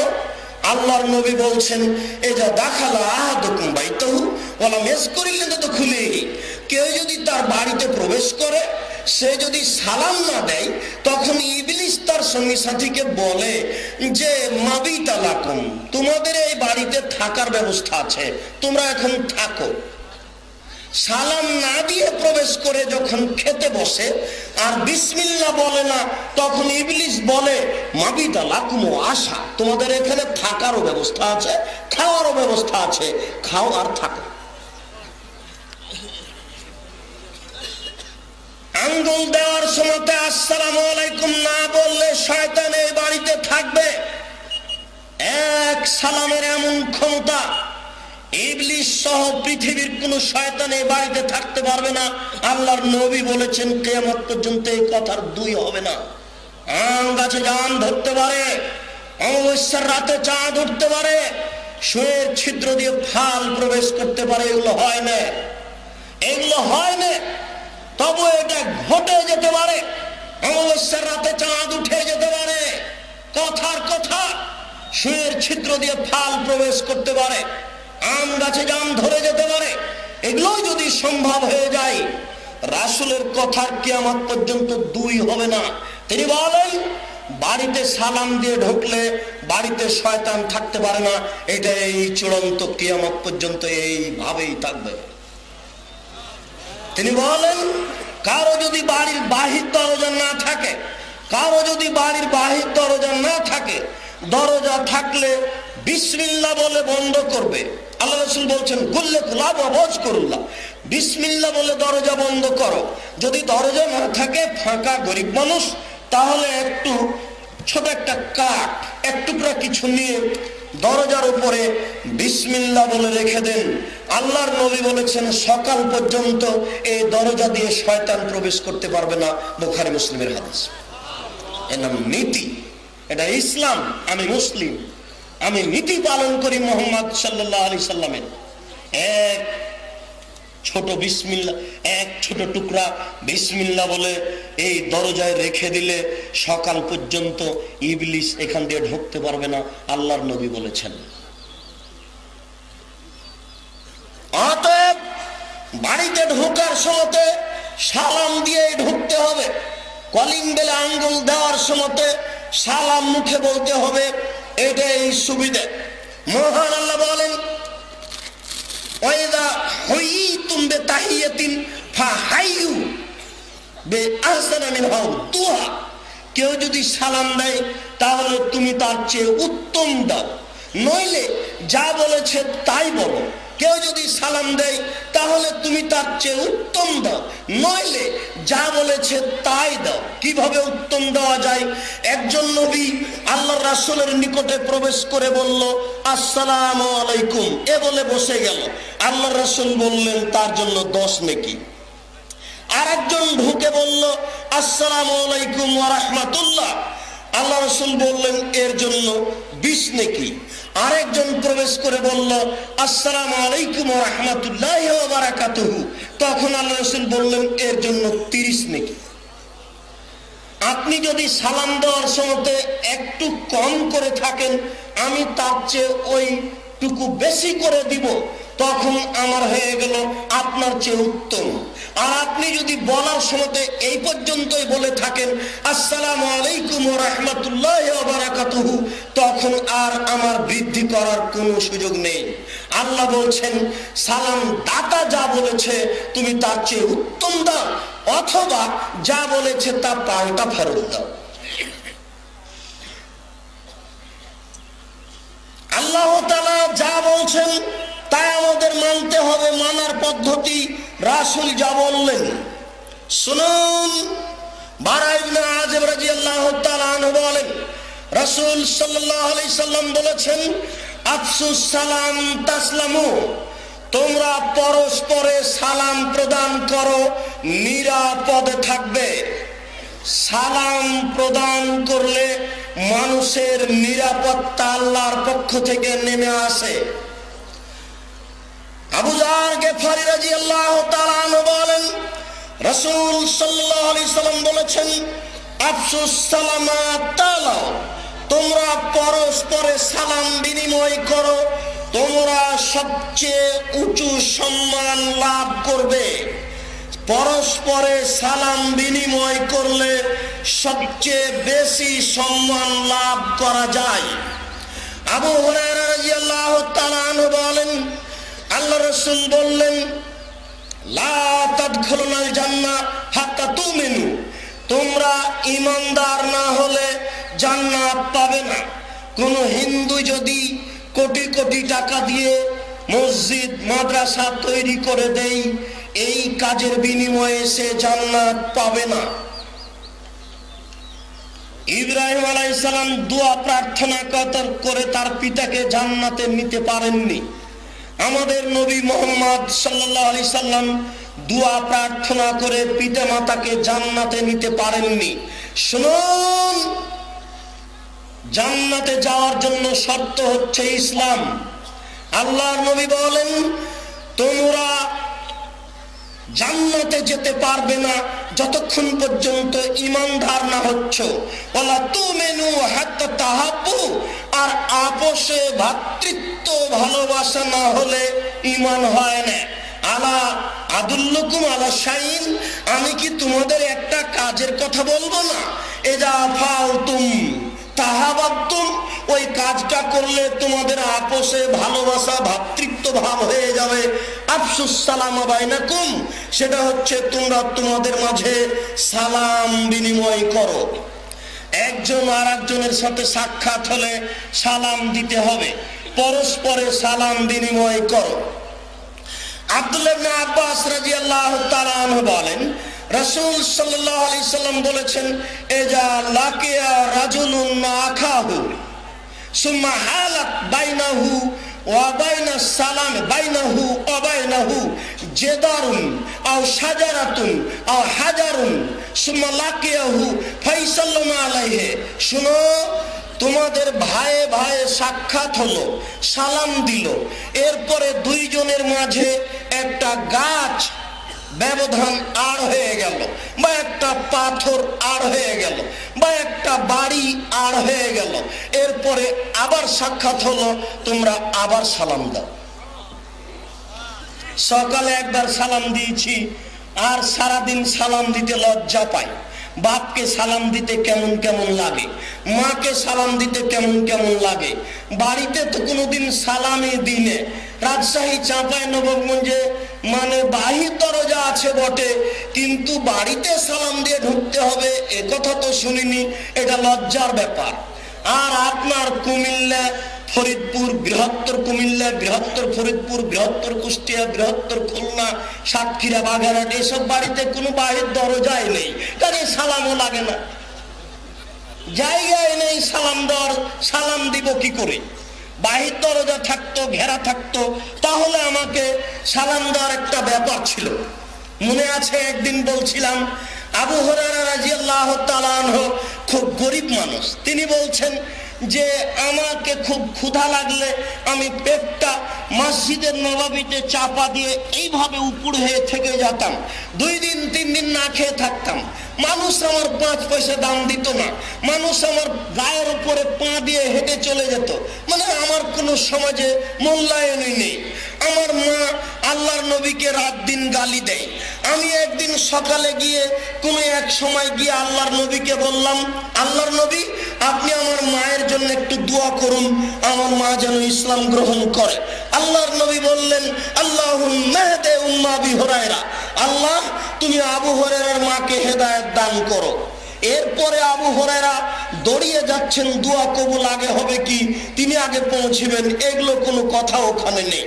আল্লাহর নবী বলছেন, এজা দাখালা আহাদুকুম বাইতাহু ওয়ালাম ইয়াজকুরিল্লাহ তাদখুলিহি, কেউ যদি তার বাড়িতে প্রবেশ করে, সে যদি সালাম না দেয়, তখন ইবলিস তার সঙ্গী সাথীকে বলে যে মাবিতা লাকুম, তোমাদের এই বাড়িতে থাকার ব্যবস্থা আছে, তোমরা এখন থাকো। সালাম না দিয়ে প্রবেশ করে যখন খেতে বসে আর বিসমিল্লাহ বলে না, তখন ইবলিস বলে মাবিতা লাকুম আশা, তোমাদের এখানে থাকারও ব্যবস্থা আছে, খাওয়ারও ব্যবস্থা আছে, খাও আর থাকো। আঙ্গুল দেওয়ার সময় আসসালামু আলাইকুম না বললে শয়তান এই বাড়িতে থাকবে। এক সালামের এমন ক্ষমতা, ইবলিস সহ পৃথিবীর কোন শয়তান এই বাড়িতে থাকতে পারবে না। আল্লাহর নবী বলেছেন কিয়ামত পর্যন্ত এই কথার দুই হবে না। আম গাছে জাম ধরতে পারে, অমাবস্যার রাতে চাঁদ উঠতে পারে, শুয়ের ছিদ্র দিয়ে ফাল প্রবেশ করতে পারে, এগুলো হয় না, এগুলো হয় না। তবু এটা ঘটে যেতে পারে, অমাবস্যার রাতে চাঁদ উঠে যেতে পারে, কথার কথা, শুয়ের ছিদ্র দিয়ে ফাল প্রবেশ করতে পারে, আম গাছে জাম ধরে যেতে পারে। এগুলো যদি সম্ভব হয়ে যায়, রাসূলের কথার কিয়ামত পর্যন্ত দুই হবে না। তিনি বলেন বাড়িতে সালাম দিয়ে ঢুকলে বাড়িতে শয়তান থাকতে পারে না। এটা এই চূড়ান্ত কিয়ামত পর্যন্ত এইভাবেই থাকবে। তিনি বলেন কারো যদি বাড়ির বাহির দরজা না থাকে, কারো যদি বাড়ির বাহির দরজা না থাকে, দরজা থাকলে বিসমিল্লাহ বলে বন্ধ করবে। আল্লাহ রাসূল বলছেন গুল্লে কুলাব ওয়াজ করুল্লাহ, বিসমিল্লাহ বলে দরজা বন্ধ করো। যদি দরজা না থাকে, ফাঁকা গরিব মানুষ, তাহলে একটু ছোট একটা কাঠ, এক টুকরা কিছু নিয়ে দরজার উপরে বিসমিল্লাহ বলে রেখে দেন। আল্লাহর নবী বলেছেন সকাল পর্যন্ত এই দরজা দিয়ে শয়তান প্রবেশ করতে পারবে না। বুখারী মুসলিমের হাদিস। এর নাম নীতি, এটা ইসলাম। আমি মুসলিম, আমি নীতি পালন করি মুহাম্মদ সাল্লাল্লাহু আলাইহি সাল্লামের। এক ছোট বিসমিল্লাহ, এক ছোট টুকরা বিসমিল্লাহ বলে এই দরজায় রেখে দিলে সকাল পর্যন্ত ইবলিস এখান দিয়ে ঢুকতে পারবে না, আল্লাহর নবী বলেছেন। বাড়িতে ঢোকার সময় সালাম দিয়ে ঢুকতে হবে, কলিং বেলে আঙ্গুল দেওয়ার সময় সালাম মুখে বলতে হবে, এটাই সুবিধা। মহান আল্লাহ বলেন, ওয়াইদা হুইতুম বিতাহিয়াতিন ফাহাইয়ু বিআহসানা মিনহা তুহা, কেউ যদি সালাম দেয় তাহলে তুমি তার চেয়ে উত্তম দাও, নইলে যা বলেছে তাই বলো। কেউ যদি সালাম দেয় তাহলে তুমি তার চেয়ে উত্তম দাও, নইলে যা বলেছে তাই দাও। কিভাবে উত্তম দেওয়া যায়? একজন নবী আল্লাহর রাসূলের নিকটে প্রবেশ করে বলল, আসসালামু আলাইকুম, এ বলে বসে গেল। আল্লাহর রাসূল বললেন তার জন্য 10 নেকি। আর একজন ঢুকে বলল, আসসালামু আলাইকুম ওয়া রাহমাতুল্লাহ, আল্লাহ রাসূল বললেন এর জন্য 20 নেকি। আরেকজন প্রবেশ করে বলল, আসসালামু আলাইকুম ওয়া রাহমাতুল্লাহি ওয়া বারাকাতুহু, তখন আল্লাহ রাসূল বললেন এর জন্য 30 নেকি। আপনি যদি সালাম দেওয়ার সময় একটু কম করে থাকেন, আমি তার চেয়ে ওইটুকু বেশি করে দিব, তখন আমার হয়ে গেল আপনার চেয়ে উত্তম। আর আপনি যদি বলার সময় এই পর্যন্তই বলে থাকেন, আসসালামু আলাইকুম ওয়া রাহমাতুল্লাহি ওয়া বারাকাতুহু, তখন আর আমার বৃদ্ধি করার কোনো সুযোগ নেই। আল্লাহ বলছেন, সালাম দাতা যা বলেছে তুমি তার চেয়ে উত্তম দাও, অথবা যা বলেছে তা পাল্টা ফেরত দাও। আল্লাহ তাআলা যা বলছেন তাই আমাদের মানতে হবে, মানার পদ্ধতি রাসূল যা বললেন। শুনুন, বারা ইবনে আযিব রাদিয়াল্লাহু তাআলা আনহু বলেন, রাসূল সাল্লাল্লাহু আলাইহি সাল্লাম বলেছেন, আফসুস সালাম তাসলামু, তোমরা পরস্পরে সালাম প্রদান করো, নিরাপদে থাকবে। সালাম প্রদান করলে মানুষের নিরাপত্তা আল্লাহর পক্ষ থেকে নেমে আসে। আবু যার গিফারি রাদিয়াল্লাহু তাআলা আনহু বলেন, রাসূল সাল্লাল্লাহু আলাইহি সাল্লাম বলেছেন, আফসুস সালামা তাআলা, তোমরা পরস্পরে সালাম বিনিময় করো, তোমরা সবচেয়ে উঁচু সম্মান লাভ করবে। পরস্পরে সালাম বিনিময় করলে সবচেয়ে বেশি সম্মান লাভ করা যায়। আবু হুরায়রা রাদিয়াল্লাহু তাআলা আনহু বলেন, আল্লাহ রাসূল বললেন, লা তাদখুলুনাল জান্নাহ হাত্তা তুমিনু, তোমরা ঈমানদার না হলে জান্নাত পাবে না। কোন হিন্দু যদি কোটি কোটি টাকা দিয়ে মসজিদ মাদ্রাসা তৈরি করে দেয়, এই কাজের বিনিময়ে সে জান্নাত পাবে না। ইব্রাহিম আলাইহিস সালাম দোয়া প্রার্থনা করে তার পিতাকে জান্নাতে নিতে পারেননি। আমাদের নবী মুহাম্মদ সাল্লাল্লাহু আলাইহি সাল্লাম দোয়া প্রার্থনা করে পিতামাতাকে জান্নাতে নিতে পারেননি। শুনুন, জান্নাতে যাওয়ার জন্য শর্ত হচ্ছে ইসলাম। আল্লাহর নবী বলেন, তোমরা জান্নাতে যেতে পারবে না যতক্ষণ পর্যন্ত ঈমানদার না হচ্ছ। ওয়ালা তুমিনু হাত্তা তাহাব্বু, আর আপোষে ভ্রাতৃত্ব ভালোবাসা না হলে ঈমান হয় না। আলা আদুল্লুকুম আলা শাইইন, আমি কি তোমাদের একটা কাজের কথা বলবো না? এজা ফালতুম তাহাবাবতুম, ওই কাজটা করলে তোমাদের আপোষে ভালোবাসা ভ্রাতৃত্ব ভাব হয়ে যাবে। আফসুস সালামা বাইনাকুম, সেটা হচ্ছে তোমরা তোমাদের মাঝে সালাম বিনিময় করো। একজন আর একজনের সাথে সাক্ষাৎ হলে সালাম দিতে হবে, পরস্পরে সালাম বিনিময় করো। আব্দুল্লাহ ইবনে আব্বাস রাদিয়াল্লাহু তাআলা আনহু বলেন, রাসূল সাল্লাল্লাহু আলাইহি সাল্লাম বলেছেন, এজা লাকিয়া রাজুলুন আখাহু সুম্মা হালাত বাইনাহু ওয়া বাইনাস সালাম বাইনাহু ওয়া বাইনাহু জিদারুন আও শাজারাতুন আও হাজারুন সুম্মা লাকিয়াহু ফাইসাল্লামু আলাইহি। শুনো, তোমাদের ভাইয়ে ভাইয়ে সাক্ষাৎ হলো, সালাম দিল, এরপরে দুইজনের মাঝে একটা গাছ ব্যবধান আর হয়ে গেল, বা একটা পাথর আর হয়ে গেল, বা একটা বাড়ি আর হয়ে গেল, এরপরে আবার সাক্ষাৎ হলো, তোমরা আবার সালাম দাও। সকালে একবার সালাম দিয়েছি, আর সারাদিন সালাম দিতে লজ্জা পাই। বাপকে সালাম দিতে কেমন কেমন লাগে, মাকে সালাম দিতে কেমন কেমন লাগে। বাড়িতে তো কোনোদিন সালামই দিনে। রাজশাহী চাঁপাইনবাবগঞ্জে মানে বাহির দরজা আছে বটে, কিন্তু বাড়িতে সালাম দিয়ে ঢুকতে হবে এ কথা তো শুনিনি। এটা লজ্জার ব্যাপার। আর আপনার কুমিল্লা, ফরিদপুর, বৃহত্তর কুমিল্লা, বৃহত্তর ফরিদপুর, বৃহত্তর কুষ্টিয়া, বৃহত্তর খুলনা, সাতক্ষীরা, বাগেরহাট, এসব বাড়িতে কোনো বাহির দরজাই নেই, কারণ সালামও লাগে না, জায়গায় নেই সালাম দেওয়ার। সালাম দিব কি করে? বাহির দরজা থাকতো, ঘেরা থাকতো, তাহলে আমাকে সালাম দেওয়ার একটা ব্যাপার ছিল। মনে আছে একদিন বলছিলাম, আবু হুরায়রা রাদিয়াল্লাহু তাআলা আনহু খুব গরিব মানুষ। তিনি বলছেন যে আমাকে খুব ক্ষুধা লাগলে আমি পেটটা মসজিদের নববীতে চাপা দিয়ে এইভাবে উপর হয়ে থেকে যেতাম, 2 দিন 3 দিন না খেয়ে থাকতাম। মানুষ আমার 5 পয়সা দাম দিত না, মানুষ আমার গায়ের উপরে পা দিয়ে হেঁটে চলে যেত, মানে আমার কোনো সমাজে মূল্যায়নই নেই। আমার মা আল্লাহর নবীকে রাত দিন গালি দেয়। আমি একদিন সকালে গিয়ে কোনো এক সময় গিয়ে আল্লাহর নবীকে বললাম, আল্লাহর নবী আপনি আমার মায়ের জন্য একটু দোয়া করুন, আমার মা যেন ইসলাম গ্রহণ করে। আল্লাহর নবী বললেন, আল্লাহুম্মা হদি উম্মা আবি হুরায়রা, আল্লাহ তুমি আবু হুরায়রার মাকে হেদায়েত দান করো। এরপরে আবু হুরায়রা দৌড়িয়ে যাচ্ছেন, দোয়া কবুল আগে হবে কি তিনি আগে পৌঁছবেন, এগুলো কোনো কথা ওখানে নেই।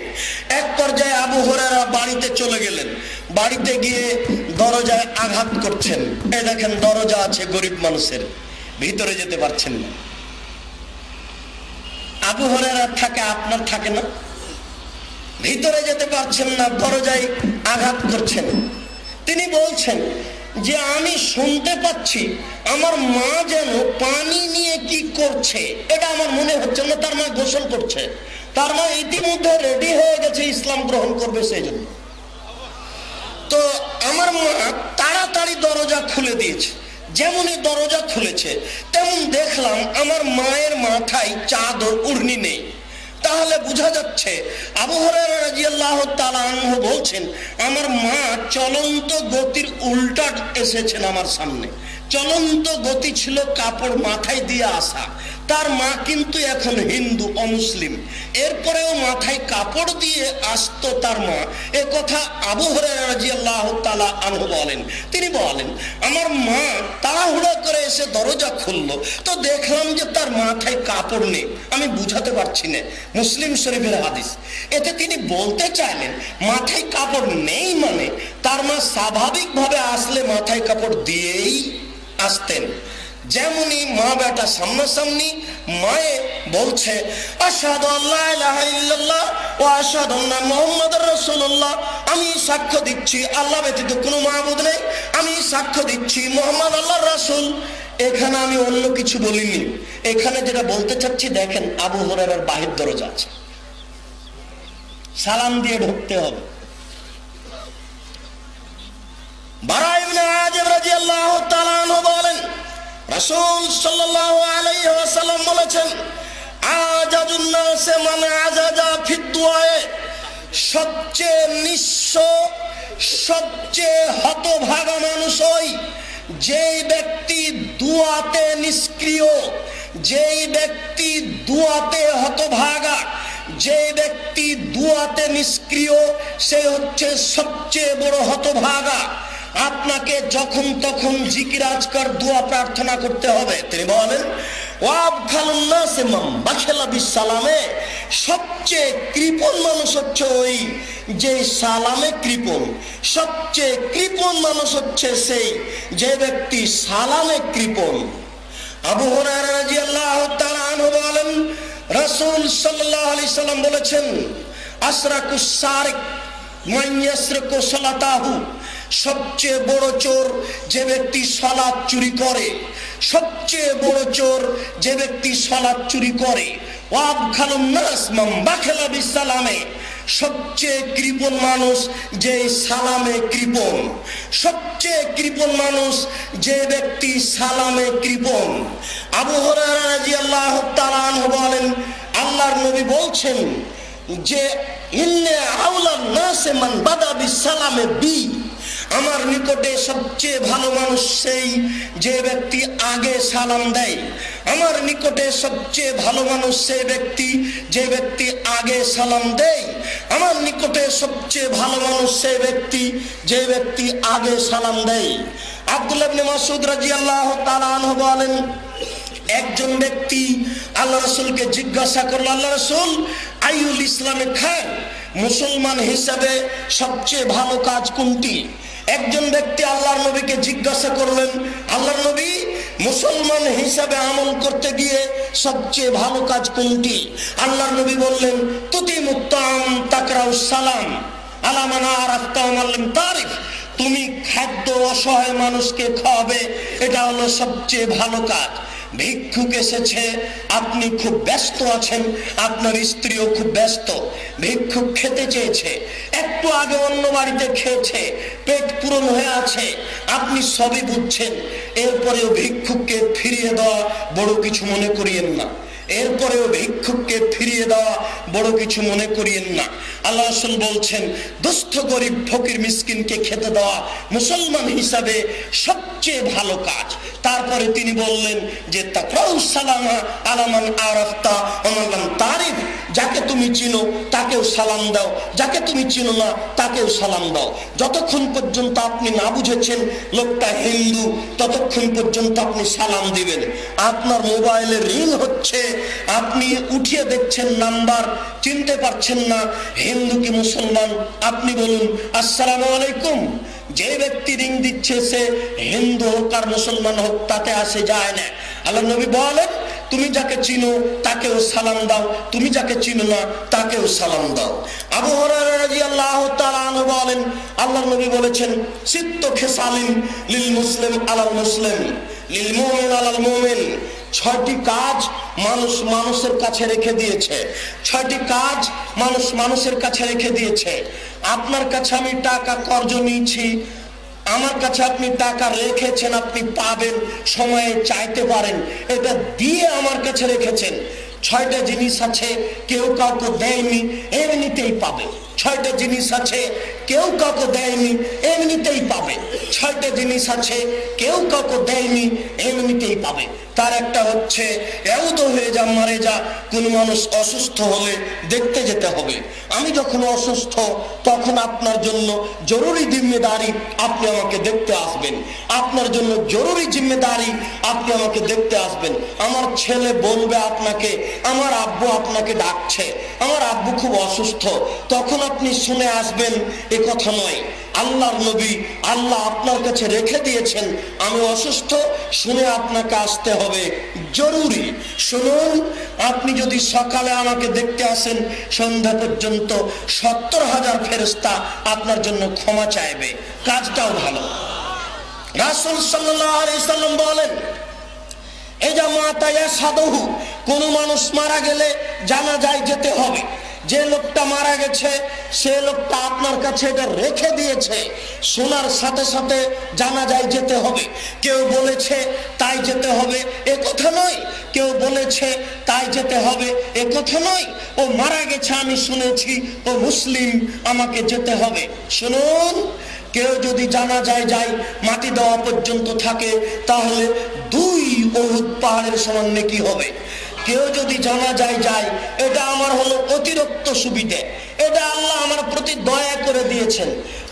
এক পর্যায়ে আবু হুরায়রা বাড়িতে চলে গেলেন। বাড়িতে গিয়ে দরজায় আঘাত করছেন। এই দেখেন দরজা আছে গরিব মানুষের, ভিতরে যেতে পারছেন না। আবু হুরায়রা থাকে, আপনার থাকে না? ভিতরে যেতে পারছেন না, দরজায় আঘাত করছেন। তিনি বলছেন যে আমি শুনতে পাচ্ছি আমার মা যেন পানি নিয়ে কি করছে, এটা আমার মনে হচ্ছে না। তার মা গোসল করছে, তার মা ইতিমধ্যে রেডি হয়ে গেছে ইসলাম গ্রহণ করবে সেই জন্য। তো আমার মা তাড়াতাড়ি দরজা খুলে দিয়েছে। যেমনই দরজা খুলেছে তেমন দেখলাম আমার মায়ের মাথায় চাদর, ওড়নি নেই। তাহলে বোঝা যাচ্ছে আবু হুরায়রা রাদিয়াল্লাহু তাআলা আনহু বলছেন আমার মা চলন্ত গতির উল্টা এসেছেন আমার সামনে। চলন্ত গতি ছিল কাপড় মাথায় দিয়ে আসা। তার মা কিন্তু এখন হিন্দু, অমুসলিম, এরপরেও মাথায় কাপড় দিয়ে আসতো তার মা। এ কথা আবু হুরায়রা রাদিয়াল্লাহু তাআলা আনহু বলেন। তিনি বলেন আমার মা তাড়াহুড়ো করে এসে দরজা খুললো, তো দেখলাম যে তার মাথায় কাপড় নেই। আমি বুঝাতে পারছি না, মুসলিম শরীফের হাদিস। এতে তিনি বলতে চাইলেন মাথায় কাপড় নেই মানে তার মা স্বাভাবিকভাবে আসলে মাথায় কাপড় দিয়েই আসতেন। যেমনই মা বেটা সামনাসামনি, মায়ে বলছে আশহাদু আল্লা ইলাহা ইল্লাল্লাহ ওয়া আশহাদু আন্না মুহাম্মাদুর রাসূলুল্লাহ, আমি সাক্ষ্য দিচ্ছি আল্লাহ ব্যতীত কোনো মাবুদ নেই, আমি সাক্ষ্য দিচ্ছি মুহাম্মদ আল্লাহর রাসূল। এখানে আমি অন্য কিছু বলিনি। এখানে যেটা বলতে চাচ্ছি, দেখেন আবু হুরায়রার বাহির দরজা আছে, সালাম দিয়ে ঢুকতে হবে। বারা ইবনে আযিব রাদিয়াল্লাহু তাআলা আনহু বলেন রাসূল সাল্লাল্লাহু আলাইহি ওয়াসাল্লাম বলেছেন আজাজুন নাসে মান আজাজা ফিদ দুআয়ে, সবচেয়ে নিঃস্ব, সবচেয়ে হতভাগা মানুষ ওই যেই ব্যক্তি দুআতে নিষ্ক্রিয়, যেই ব্যক্তি দুআতে হতভাগা, যে ব্যক্তি দুআতে নিষ্ক্রিয় সে হচ্ছে সবচেয়ে বড় হতভাগা। আপনাকে যখন তখন জিকির আজকার দোয়া প্রার্থনা করতে হবে। তিনি বলেন ওয়াবখালুন নাস মান বাখিলা বিসালামে, সবচেয়ে কৃপণ মানুষ হচ্ছে ওই যে সালামে কৃপণ। সবচেয়ে কৃপণ মানুষ হচ্ছে সেই যে ব্যক্তি সালামে কৃপণ। আবু হুরায়রা রাদিয়াল্লাহু তাআলা আনহু বলেন রাসূল সাল্লাল্লাহু আলাইহি সাল্লাম বলেছেন আসরাকুস সারিক মান ইয়াসরিকু সালাতাহু, সবচেয়ে বড় চোর যে ব্যক্তি সালাত চুরি করে, সবচেয়ে বড় চোর যে ব্যক্তি সালাত চুরি করে। ওয়াবখালুন নাস মান বাখিলা বিসালামে, সবচেয়ে কৃপণ মানুষ যে সালামে কৃপণ। সবচেয়ে কৃপণ মানুষ যে ব্যক্তি সালামে কৃপণ। আবু হুরায়রা রাদিয়াল্লাহু তাআলা আনহু বলেন আল্লাহর নবী বলছেন যে ইন্না আউলান নাস নাসে মান বাদা বিসালামে বি, আমার নিকটে সবচেয়ে ভালো মানুষ সেই যে ব্যক্তি আগে সালাম দেয়। আমার নিকটে সবচেয়ে ভালো মানুষ সেই ব্যক্তি যে ব্যক্তি আগে সালাম দেয়। আমার নিকটে সবচেয়ে ভালো মানুষ সেই ব্যক্তি যে ব্যক্তি আগে সালাম দেয়। আব্দুল্লাহ ইবনে মাসউদ রাদিয়াল্লাহু তাআলা আনহু বলেন, একজন ব্যক্তি আল্লাহ রাসূলকে জিজ্ঞাসা করল, আল্লাহ রাসূল, আইউল ইসলামে খায়র, মুসলমান হিসাবে সবচেয়ে ভালো কাজ কোনটি? একজন ব্যক্তি আল্লাহর নবীকে জিজ্ঞাসা করলেন, আল্লাহর নবী, মুসলমান হিসাবে আমল করতে গিয়ে সবচেয়ে ভালো কাজ কোনটি? আল্লাহর নবী বললেন, তুতিমুত তাআম তাকরাউস সালাম আলা মান আরাফতা ওয়া মান লাম তারিফ, তুমি খাদ্য অসহায় মানুষকে খাওয়াবে, এটা হলো সবচেয়ে ভালো কাজ। ভিক্ষুক এসেছে, আপনি খুব ব্যস্ত আছেন, আপনার স্ত্রীও খুব ব্যস্ত, ভিক্ষুক খেতে চেয়েছে, একটু আগে অন্য বাড়িতে খেয়েছে, পেট পূরণ হয়ে আছে, আপনি সবই বুঝছেন, এরপরেও ভিক্ষুককে ফিরিয়ে দেওয়া বড় কিছু মনে করিয়েন না। এরপরেও ভিক্ষুককে ফিরিয়ে দেওয়া বড় কিছু মনে করিয়েন না। আল্লাহ রাসূল বলছেন, দুস্থ গরিব ফকির মিসকিনকে খেতে দেওয়া মুসলমান হিসাবে সবচেয়ে ভালো কাজ। তারপরে তিনি বললেন যে তাকরাউস সালামা আলা মান আরাফতা ওয়া মান লাম তারিফ, যাকে তুমি চিনো তাকেও সালাম দাও, যাকে তুমি চিনো না তাকেও সালাম দাও। যতক্ষণ পর্যন্ত আপনি না বুঝেছেন লোকটা হিন্দু, ততক্ষণ পর্যন্ত আপনি সালাম দিবেন। আপনার মোবাইলে রিং হচ্ছে, আপনি উঠিয়ে দেখছেন নাম্বার, চিনতে পারছেন না হিন্দু কি মুসলমান, আপনি বলুন আসসালামু আলাইকুম। যে ব্যক্তি রিং দিচ্ছে সে হিন্দু হোক আর মুসলমান হোক, তাতে আসে যায় না। আল্লাহ নবী বলেন, তুমি যাকে চিনো তাকেও সালাম দাও, তুমি যাকে চিনো না তাকেও সালাম দাও। আবু হুরায়রা রাদিয়াল্লাহু তাআলা আনহু বলেন, আল্লাহর নবী বলেছেন, সিত্তু খিসালিন লিল মুসলিম আলাল মুসলিম লিল মুমিন আলাল মুমিন, 6টি কাজ মানুষ মানুষের কাছে রেখে দিয়েছে, 6টি কাজ মানুষ মানুষের কাছে রেখে দিয়েছে। আপনার কাছে আমি টাকা কর্জ নিয়েছি, আমার কাছে আপনি টাকা রেখেছেন, আপনি পাবেন, সময়ে চাইতে পারেন, এটা দিয়ে আমার কাছে রেখেছেন। 6টা জিনিস আছে, কেউ কাউকে দেয়নি, এমনিতেই পাবে। 6টা জিনিস আছে, কেউ কাউকে দেয়নি, এমনিতেই পাবে। 6টা জিনিস আছে, কেউ কাউকে দেয়নি, এমনিতেই পাবে। তার একটা হচ্ছে এউদ হয়ে যা মারে যা, কোন মানুষ অসুস্থ হলে দেখতে যেতে হবে। আমি যখন অসুস্থ তখন আপনার জন্য জরুরি জিম্মেদারি আপনি আমাকে দেখতে আসবেন, আপনার জন্য জরুরি জিম্মেদারি আপনি আমাকে দেখতে আসবেন। আমার ছেলে বলবে আপনাকে, আমার আব্বু আপনাকে ডাকছে, আমার আব্বু খুব অসুস্থ, তখন আপনি শুনে আসবেন, এ কথা নয়। আল্লাহর নবী, আল্লাহ আপনার কাছে রেখে দিয়েছেন, আমি অসুস্থ, শুনে আপনাকে আসতে হবে, জরুরি। শুনুন, আপনি যদি সকালে আমাকে দেখতে আসেন, সন্ধ্যা পর্যন্ত 70,000 ফেরেশতা আপনার জন্য ক্ষমা চাইবে, কাজটাও ভালো। রাসূল সাল্লাল্লাহু আলাইহি সাল্লাম বলেন, এই যে মাতায়া সাদহু, কোন মানুষ মারা গেলে জানাজায় যেতে হবে। যে লোকটা মারা গেছে সে লোকটা আপনার কাছে এটা রেখে দিয়েছে, শোনার সাথে সাথে জানাজায় যেতে হবে। কেউ বলেছে তাই যেতে হবে, এ কথা নয়। কেউ বলেছে তাই যেতে হবে, এ কথা নয়। ও মারা গেছে, আমি শুনেছি, ও মুসলিম, আমাকে যেতে হবে। শুনুন, কেউ যদি জানাজায় যায়, মাটি দেওয়া পর্যন্ত থাকে, তাহলে 2 উহুদ পাহাড়ের সমান নেকি হবে। কেউ যদি জানাজায় যায়, এটা আমার হলো অতিরিক্ত সুবিধা, এটা আল্লাহ আমার প্রতি দয়া করে দিয়েছেন।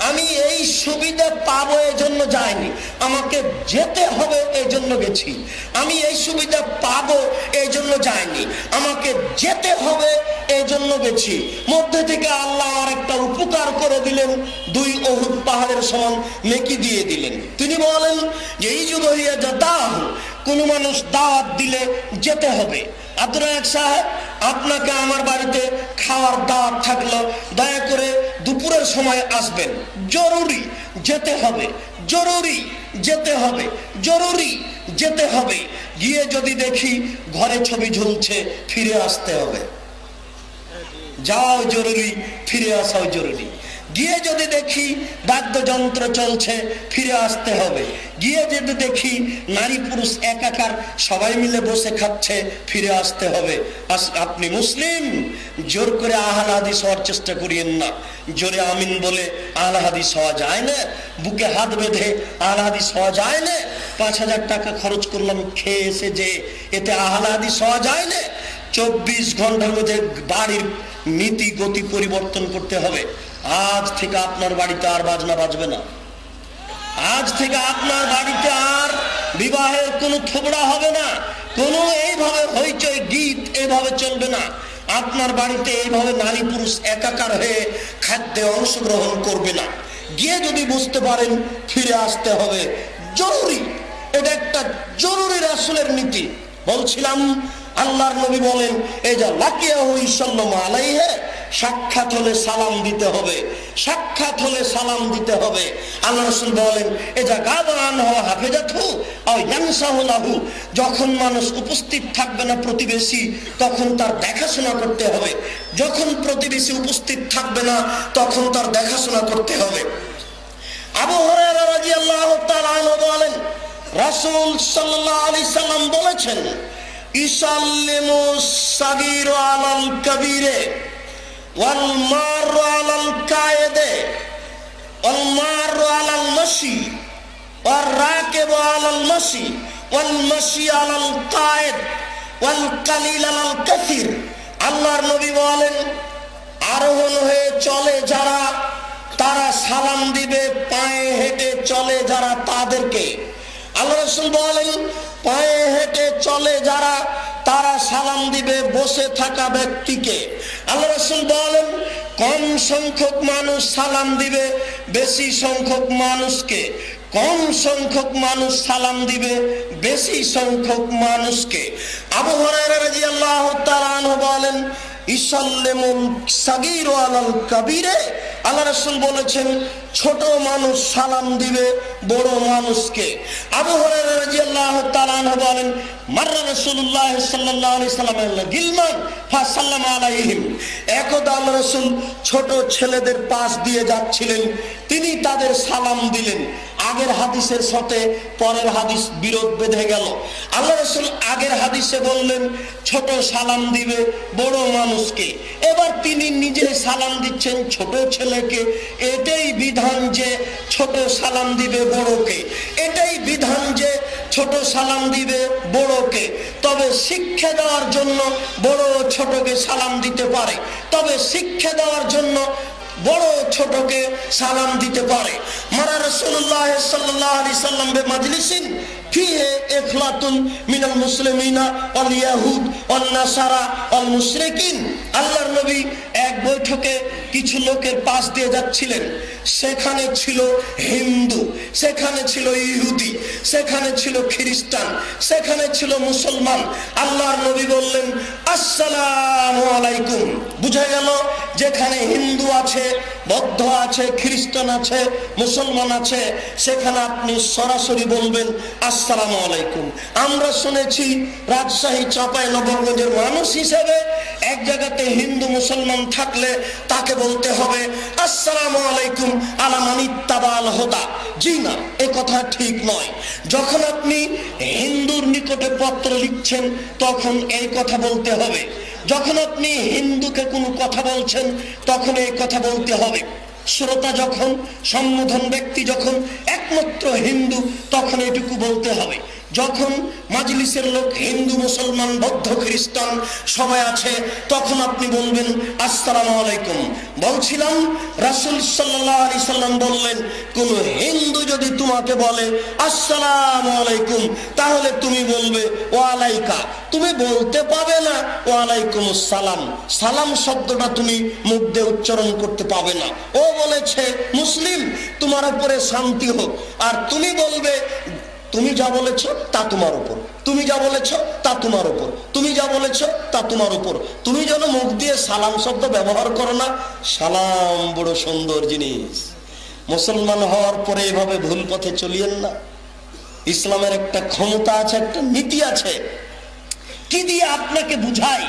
আমি এই সুবিধা পাবো এজন্য যাইনি, আমাকে যেতে হবে এই জন্য গেছি। আমি এই সুবিধা পাবো এই জন্য যাইনি, আমাকে যেতে হবে এই জন্য গেছি। মধ্যে থেকে আল্লাহ আর একটা উপকার করে দিলেন, 2 উহুদ পাহাড়ের সমান নেকি দিয়ে দিলেন। তিনি বলেন যে এই যুগ হইয়া যা দাহ, কোন মানুষ দাওয়াত দিলে যেতে হবে। আব্দুর রাজ্জাক সাহেব, আপনাকে আমার বাড়িতে খাওয়ার দাওয়াত থাকলো, দয়া করে দুপুরের সময় আসবেন, জরুরি যেতে হবে, জরুরি যেতে হবে, জরুরি যেতে হবে। গিয়ে যদি দেখি ঘরে ছবি ঝুলছে, ফিরে আসতে হবে। যাও জরুরি, ফিরে আসাও জরুরি। গিয়ে যদি দেখি বাদ্যযন্ত্র চলছে, ফিরে আসতে হবে। গিয়ে যদি দেখি নারী পুরুষ একাকার সবাই মিলে বসে খাচ্ছে, ফিরে আসতে হবে। আপনি মুসলিম, জোর করে আহলে হাদিস হওয়ার চেষ্টা করিয়েন না। জোরে আমিন বলে আহলে হাদিস হওয়া যায় না, বুকে হাত বেঁধে আহলে হাদিস হওয়া যায় না। 5,000 টাকা খরচ করলাম খেয়ে এসে, যে এতে আহলে হাদিস হওয়া যায় না। 24 ঘন্টার মধ্যে বাড়ির নীতি গতি পরিবর্তন করতে হবে। আজ থেকে আপনার বাড়িতে আর বাজনা বাজবে না। আজ থেকে আপনার বাড়িতে আর বিবাহের কোনো থোবড়া হবে না, কোনো এইভাবে হইচই গীত এইভাবে চলবে না। আপনার বাড়িতে এইভাবে নারী পুরুষ একাকার হয়ে খাদ্যে অংশগ্রহণ করবে না। গিয়ে যদি বুঝতে পারেন, ফিরে আসতে হবে, জরুরি। এটা একটা জরুরি রাসূলের নীতি। বলছিলাম আল্লাহর নবী বলেন, এই যা লাকিয়াহু সাল্লাল্লাহু আলাইহি, সাক্ষাৎ হলে সালাম দিতে হবে, সাক্ষাৎ হলে সালাম দিতে হবে। আল্লাহ রাসূল বলেন, এই যা গাবান হওয়া হাফেজাতহু আও ইয়ানসাহু লাহু, যখন মানুষ উপস্থিত থাকবে না প্রতিবেশী, তখন তার দেখাশোনা করতে হবে। যখন প্রতিবেশী উপস্থিত থাকবে না, তখন তার দেখাশোনা করতে হবে। আবু হুরায়রা রাদিয়াল্লাহু তাআলা আনহু বলেন, রাসূল সাল্লাল্লাহু আলাইহি সাল্লাম বলেছেন, ইসাল্লিমু সাগীরু আলাল কাবীরে ওয়াল মারু আলাল কায়েদে ওয়াল মারু আলাল মাশি ওয়ার রাকিবু আলাল মাশি ওয়াল মাশি আলাল কায়েদ ওয়াল কালিল আলাল কাসীর। আল্লাহর নবী বলেন, আরোহণ হয়ে চলে যারা, তারা সালাম দিবে, পায়ে হেঁটে চলে যারা তাদেরকে। আল্লাহ রাসূল বলেন, পায়ে হেঁটে চলে যারা, তারা সালাম দিবে বসে থাকা ব্যক্তিকে। আল্লাহ রাসূল বলেন, কম সংখ্যক মানুষ সালাম দিবে বেশি সংখ্যক মানুষকে, কম সংখ্যক মানুষ সালাম দিবে বেশি সংখ্যক মানুষকে। আবু হুরায়রা রাদিয়াল্লাহু তাআলা আনহু বলেন, ইসাল্লিমুল সাগীরু আলাল কাবীরে, আল্লাহ রাসূল বলেছেন, ছোট মানুষ সালাম দিবে বড় মানুষকে। আবু হুরায়রা রাদিয়াল্লাহু তাআলা আনহু বলেন, মাররা রাসূলুল্লাহ সাল্লাল্লাহু আলাইহি সাল্লাম গিলমান ফাসাল্লামা আলাইহিম, একদা আল্লাহ রাসূল ছোট ছেলেদের পাশ দিয়ে যাচ্ছিলেন, তিনি তাদের সালাম দিলেন। আগের হাদিসের সাথে পরের হাদিস বিরোধ বেঁধে গেল। আল্লাহ রাসূল আগের হাদিসে বললেন ছোট সালাম দিবে বড় মানুষকে, এবার তিনি নিজে সালাম দিচ্ছেন ছোট ছেলেকে। এটাই বিধান যে ছোট সালাম দিবে বড়কে, এটাই বিধান যে ছোট সালাম দিবে বড়কে। তবে শিক্ষা দেওয়ার জন্য বড় ছোটকে সালাম দিতে পারে, তবে শিক্ষা দেওয়ার জন্য বড় ছোটকে সালাম দিতে পারে। মারা রাসূলুল্লাহ সাল্লাল্লাহু আলাইহি সাল্লাম বে মাজলিসিন ফিহি ইখলাতুন মিনাল মুসলিমিনা ওয়াল ইয়াহুদ ওয়ান নাসারা ওয়াল মুশরিকিন। আল্লাহর নবী এক বৈঠকে কিছু লোকের পাশ দিয়ে যাচ্ছিলেন, সেখানে ছিল হিন্দু, সেখানে ছিল ইহুদি, সেখানে ছিল খ্রিস্টান, সেখানে ছিল মুসলমান। আল্লাহর নবী বললেন, আসসালামু আলাইকুম। বুঝা গেল, যেখানে হিন্দু আছে, বৌদ্ধ আছে, খ্রিস্টান আছে, মুসলমান আছে, সেখানে আপনি সরাসরি বলবেন আসসালামু আলাইকুম। আমরা শুনেছি রাজশাহী চাঁপাইনবাবগঞ্জের মানুষ হিসেবে এক জায়গাতে হিন্দু মুসলমান থাকলে তাকে বলতে হবে আসসালামু আলাইকুম আলা মান ইত্তাবাল হুদা। জি না, এ কথা ঠিক নয়। যখন আপনি হিন্দুর নিকটে পত্র লিখছেন, তখন এই কথা বলতে হবে। যখন আপনি হিন্দুকে কোনো কথা বলছেন, তখন এই কথা বলতে হবে। শ্রোতা যখন, সম্বোধন ব্যক্তি যখন একমাত্র হিন্দু, তখন এটুকু বলতে হবে। যখন মাজলিসের লোক হিন্দু, মুসলমান, বৌদ্ধ, খ্রিস্টান সবাই আছে, তখন আপনি বলবেন আসসালামু আলাইকুম। বলছিলাম রাসূল সাল্লাল্লাহু আলাইহি সাল্লাম বললেন, কোন হিন্দু যদি তোমাকে বলে আসসালামু আলাইকুম, তাহলে তুমি বলবে ওয়ালাইকা। তুমি বলতে পাবে না ওয়ালাইকুমুস সালাম। সালাম শব্দটা তুমি মুখ দিয়ে উচ্চারণ করতে পাবে না। ও বলেছে মুসলিম, তোমার উপরে শান্তি হোক, আর তুমি বলবে তুমি যা বলেছ তা তোমার উপর, তুমি যা বলেছ তা তোমার উপর, তুমি যা বলেছ তা তোমার উপর। তুমি যেন মুখ দিয়ে সালাম শব্দ ব্যবহার করো না। সালাম বড় সুন্দর জিনিস। মুসলমান হওয়ার পরে এভাবে ভুল পথে চলিয়েন না। ইসলামের একটা ক্ষমতা আছে, একটা নীতি আছে। কি দিয়ে আপনাকে বুঝাই,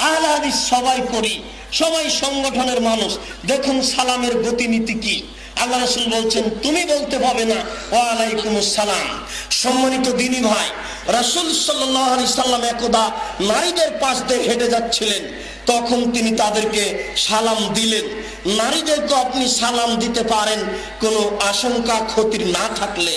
আহলে হাদিস সবাই পড়ি, সবাই সংগঠনের মানুষ। দেখুন সালামের গতিনীতি কি। আল্লাহ রাসূল বলছেন তুমি বলতে পাবে না ওয়া আলাইকুমুস সালাম। সম্মানিত দিনী ভাই, রাসূল সাল্লাল্লাহু আলাইহি সাল্লাম একদা নারীদের পাশ দিয়ে হেঁটে যাচ্ছিলেন, তখন তিনি তাদেরকে সালাম দিলেন। নারীদেরকে আপনি সালাম দিতে পারেন কোনো আশঙ্কা ক্ষতির না থাকলে।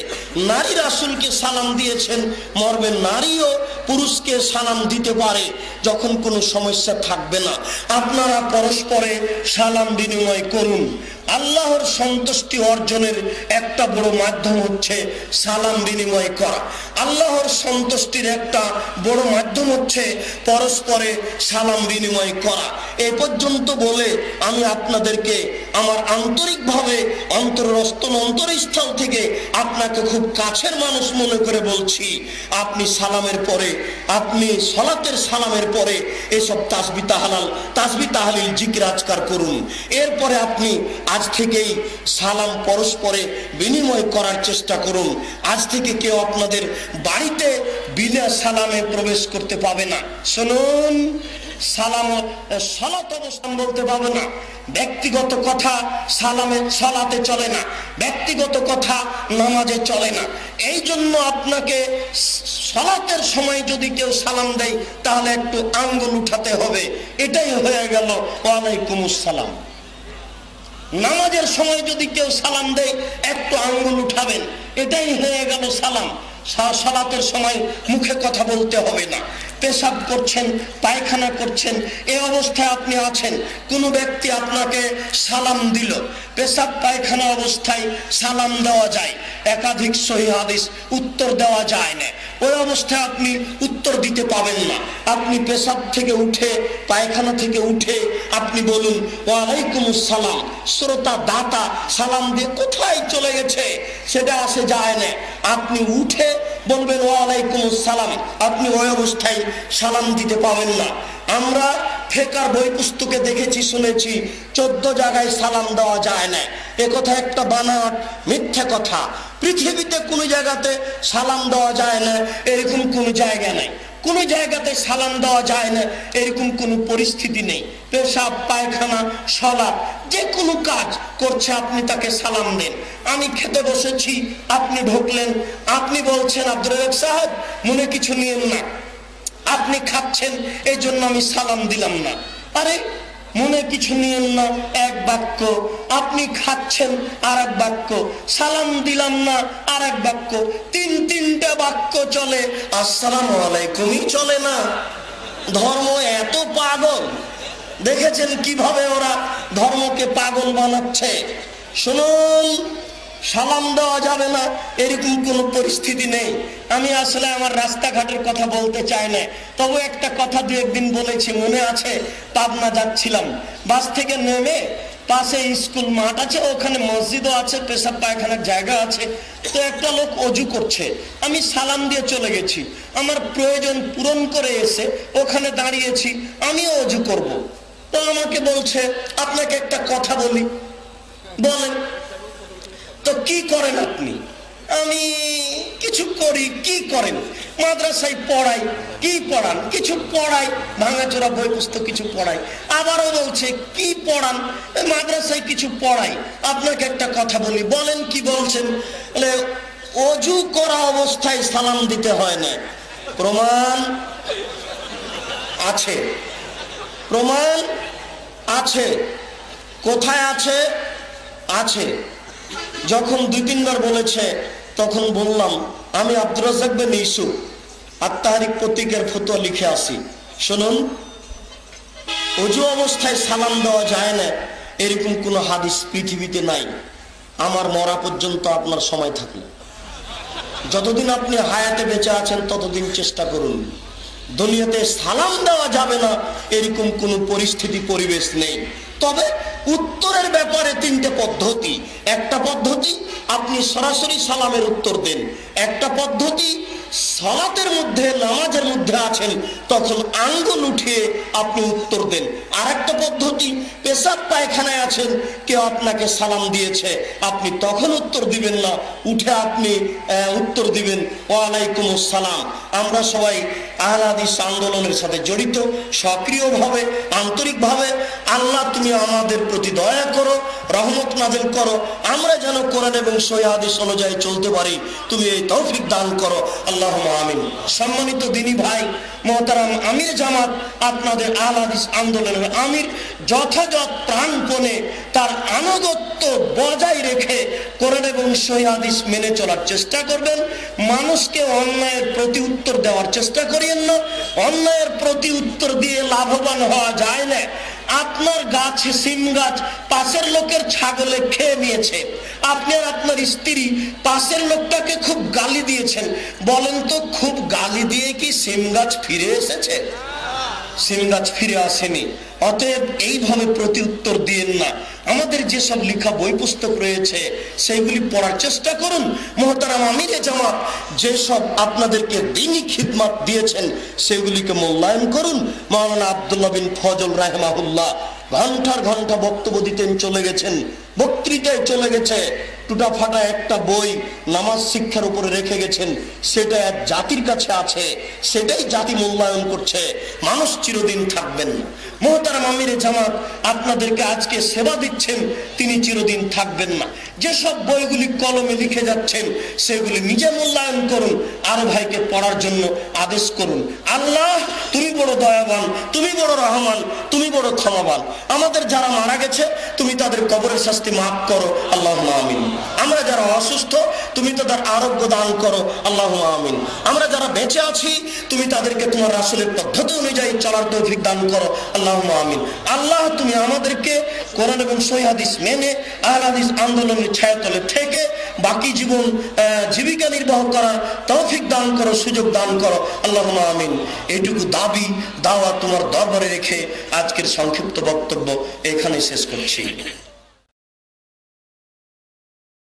নারী রাসূলকে সালাম দিয়েছেন, মরবে নারীও পুরুষকে সালাম দিতে পারে যখন কোনো সমস্যা থাকবে না। আপনারা পরস্পরে সালাম বিনিময় করুন। আল্লাহর সন্তুষ্টি অর্জনের একটা বড় মাধ্যম হচ্ছে সালাম বিনিময় করা। আল্লাহর সন্তুষ্টির একটা বড় মাধ্যম হচ্ছে পরস্পরে সালাম বিনিময় করা। এ পর্যন্ত বলে আমি আপনাদেরকে আমার আন্তরিকভাবে অন্তরস্থল থেকে আপনাকে খুব কাছের মানুষ মনে করে বলছি, আপনি সালামের পরে, আপনি সলাতের সালামের পরে এসব তাসবিহ তাহলিল জিকির আজকার করুন। এরপরে আপনি আজ থেকেই সালাম পরস্পরে বিনিময় করার চেষ্টা করুন। আজ থেকে কেউ আপনাদের বাড়িতে বিনা সালামে প্রবেশ করতে পাবে না। শুনুন, সালাত অবস্থান বলতে পাবে না। ব্যক্তিগত কথা সালাতে চলে না, ব্যক্তিগত কথা নামাজে চলে না। এই জন্য আপনাকে সালাতের সময় যদি কেউ সালাম দেয় তাহলে একটু আঙ্গুল উঠাতে হবে, এটাই হয়ে গেল ওয়ালাইকুমুস সালাম। নামাজের সময় যদি কেউ সালাম দেয় একটু আঙ্গুল উঠাবেন, এটাই হয়ে গেল সালাম। সালাতের সময় মুখে কথা বলতে হবে না। পেশাব করছেন, পায়খানা করছেন, এই অবস্থায় আপনি আছেন, কোনো ব্যক্তি আপনাকে সালাম দিল, পেশাব পায়খানা অবস্থায় সালাম দেওয়া যায়, একাধিক সহিহ হাদিস উত্তর দেওয়া যায় না। ওই অবস্থায় আপনি উত্তর দিতে পাবেন না। আপনি পেশাব থেকে উঠে, পায়খানা থেকে উঠে আপনি বলুন ওয়ালাইকুমুস সালাম। শ্রোতা দাতা সালাম দিয়ে কোথায় চলে গেছে সেটা আসে যায় না। আপনি উঠে বলবেন ওয়ালাইকুমুস সালাম, আপনি ওই অবস্থায় সালাম দিতে পাবেন না। আমরা ফিকহের বই পুস্তকে দেখেছি, শুনেছি 14 জায়গায় সালাম দেওয়া যায় না। এ কথা একটা বানাট, মিথ্যা কথা। পৃথিবীতে কোনো জায়গাতে সালাম দেওয়া যায় না এরকম কোনো জায়গা নেই। কোনো জায়গাতে সালাম দেওয়া যায় না এরকম কোনো পরিস্থিতি নেই। পেশাব পায়খানা সালাত যে কোনো কাজ করছে আপনি তাকে সালাম দেন। আমি খেতে বসেছি, আপনি ঢুকলেন, আপনি বলছেন আব্দুর রাজ্জাক সাহেব মনে কিছু নিয়েন না, আপনি খাচ্ছেন এই জন্য আমি সালাম দিলাম না। আরে মনে কিছু নিয়েন না এক বাক্য, আপনি খাচ্ছেন আর এক বাক্য, সালাম দিলাম না আর এক বাক্য, তিনটা বাক্য চলে, আসসালামু আলাইকুমই চলে না। ধর্ম এত পাগল, দেখেছেন কিভাবে ওরা ধর্মকে পাগল বানাচ্ছে। শুনুন, সালাম দেওয়া যাবে না এরকম কোনো পরিস্থিতি নেই। আমি আসলে আমার রাস্তাঘাটের কথা বলতে চাই না, তবু একটা কথা দু একদিন বলেছি, মনে আছে? পাবনা যাচ্ছিলাম, বাস থেকে নেমে পাশে স্কুল মাঠ আছে, ওখানে মসজিদও আছে, পেশাব পায়খানার জায়গা আছে। তো একটা লোক অজু করছে, আমি সালাম দিয়ে চলে গেছি। আমার প্রয়োজন পূরণ করে এসে ওখানে দাঁড়িয়েছি, আমিও অজু করব। তো আমাকে বলছে আপনাকে একটা কথা বলি। বলেন। তো কি করেন আপনি? আমি কিছু করি। কি করেন? মাদ্রাসায় পড়াই। কি পড়ান? কিছু পড়াই, ভাঙাচোরা বই পুস্তক কিছু পড়াই। আবারও বলছে কি পড়ান? মাদ্রাসায় কিছু পড়াই। আপনাকে একটা কথা বলি। বলেন। কি বলছেন? অজু করা অবস্থায় সালাম দিতে হয় না। প্রমাণ আছে, প্রমাণ আছে। কোথায় আছে? আছে। যখন 2-3 বার বলেছে তখন বললাম আমি আব্দুর রাজ্জাক বিন ইউসুফ আত-তাহরিক প্রতীকের ফতোয়া লিখে আসি। শুনুন, অজু অবস্থায় সালাম দেওয়া যায় না এরকম কোনো হাদিস পৃথিবীতে নাই। আমার মরা পর্যন্ত আপনার সময় থাকলে, যতদিন আপনি হায়াতে বেঁচে আছেন ততদিন চেষ্টা করুন। দুনিয়াতে সালাম দেওয়া যাবে না এরকম কোনো পরিস্থিতি পরিবেশ নেই। তবে উত্তরের ব্যাপারে 3টে পদ্ধতি। একটা পদ্ধতি আপনি সরাসরি সালামের উত্তর দেন, একটা পদ্ধতি সালাতের মধ্যে নামাজের মধ্যে আছেন তখন আঙ্গুল উঠিয়ে আপনি উত্তর দেন, আর একটা পদ্ধতি পেশাব পায়খানায় আছেন, কেউ আপনাকে সালাম দিয়েছে, আপনি তখন উত্তর দিবেন না, উঠে আপনি উত্তর দিবেন ওয়ালাইকুমুস সালাম। আমরা সবাই আহলে হাদিস আন্দোলনের সাথে জড়িত, সক্রিয়ভাবে আন্তরিকভাবে, আল্লাহ তুমি আমাদের প্রতি দয়া করো, রহমত নাযিল করো, আমরা যেন কোরআন এবং সহিহ হাদিস অনুযায়ী চলতে পারি, তুমি এই তৌফিক দান করো, আল্লাহুম্মা আমিন। সম্মানিত দিনী ভাই, মুহতারাম আমির জামাত, আপনাদের আহলে হাদিস আন্দোলনের আমির যথাযথ প্রাণপণে তার আনুগত্য বজায় রেখে কোরআন এবং সহিহ হাদিস মেনে চলার চেষ্টা করবেন। মানুষকে অন্যায়ের প্রতি উত্তর দেওয়ার চেষ্টা করিয়েন না। অন্যায়ের প্রতি উত্তর দিয়ে লাভবান হওয়া যায় না। আপনার গাছে সিম গাছ পাশের লোকের ছাগলে খেয়ে নিয়েছে, আপনি আর আপনার স্ত্রী পাশের লোকটাকে খুব গালি দিয়েছেন, বলেন তো খুব গালি দিয়ে কি সিম গাছ ফিরে এসেছে? সিম গাছ ফিরে আসেনি। অতএব এইভাবে প্রতি উত্তর দিয়েন না। আমাদের যেসব লেখা বই পুস্তক রয়েছে সেইগুলি পড়ার চেষ্টা করুন। মুহতারাম আমিরে জামাত যেসব আপনাদেরকে দ্বীনি খিদমত দিয়েছেন সেগুলিকে মূল্যায়ন করুন। মাওলানা আব্দুল্লাহ বিন ফজল রাহিমাহুল্লাহ ঘন্টার ঘন্টা বক্তব্য দিতেন, চলে গেছেন, বক্তৃতায় চলে গেছে, টুটা ফাটা একটা বই নামাজ শিক্ষার উপরে রেখে গেছেন, সেটা এক জাতির কাছে আছে, সেটাই জাতি মূল্যায়ন করছে। মানুষ চিরদিন থাকবেন না। মুহতারাম আমিরে জামাত আপনাদেরকে আজকে সেবা দিচ্ছেন, তিনি চিরদিন থাকবেন না। যেসব বইগুলি কলমে লিখে যাচ্ছেন সেগুলি নিজে মূল্যায়ন করুন, আরো ভাইকে পড়ার জন্য আদেশ করুন। আল্লাহ তুমি বড় দয়াবান, তুমি বড় রহমান, তুমি বড় ক্ষমাবান। আমাদের যারা মারা গেছে তুমি তাদের কবরের শাস্তি মাফ করো, আল্লাহুম্মা আমিন। আমরা যারা অসুস্থ তুমি তাদের আরোগ্য দান করো, আল্লাহুম্মা আমিন। আমরা যারা বেঁচে আছি তুমি তাদেরকে তোমার রাসূলের পদ্ধতি অনুযায়ী চলার তৌফিক দান করো, আল্লাহুম্মা আমিন। আল্লাহ তুমি আমাদেরকে কোরআন এবং সহিহ হাদিস মেনে আহলে হাদিস আন্দোলনের ছায়াতলে থেকে বাকি জীবন জীবিকা নির্বাহ করার তৌফিক দান করো, সুযোগ দান করো, আল্লাহুম্মা আমিন। এইটুকু দাবি দাওয়া তোমার দরবারে রেখে আজকের সংক্ষিপ্ত বক্তব্য এখানে শেষ করছি।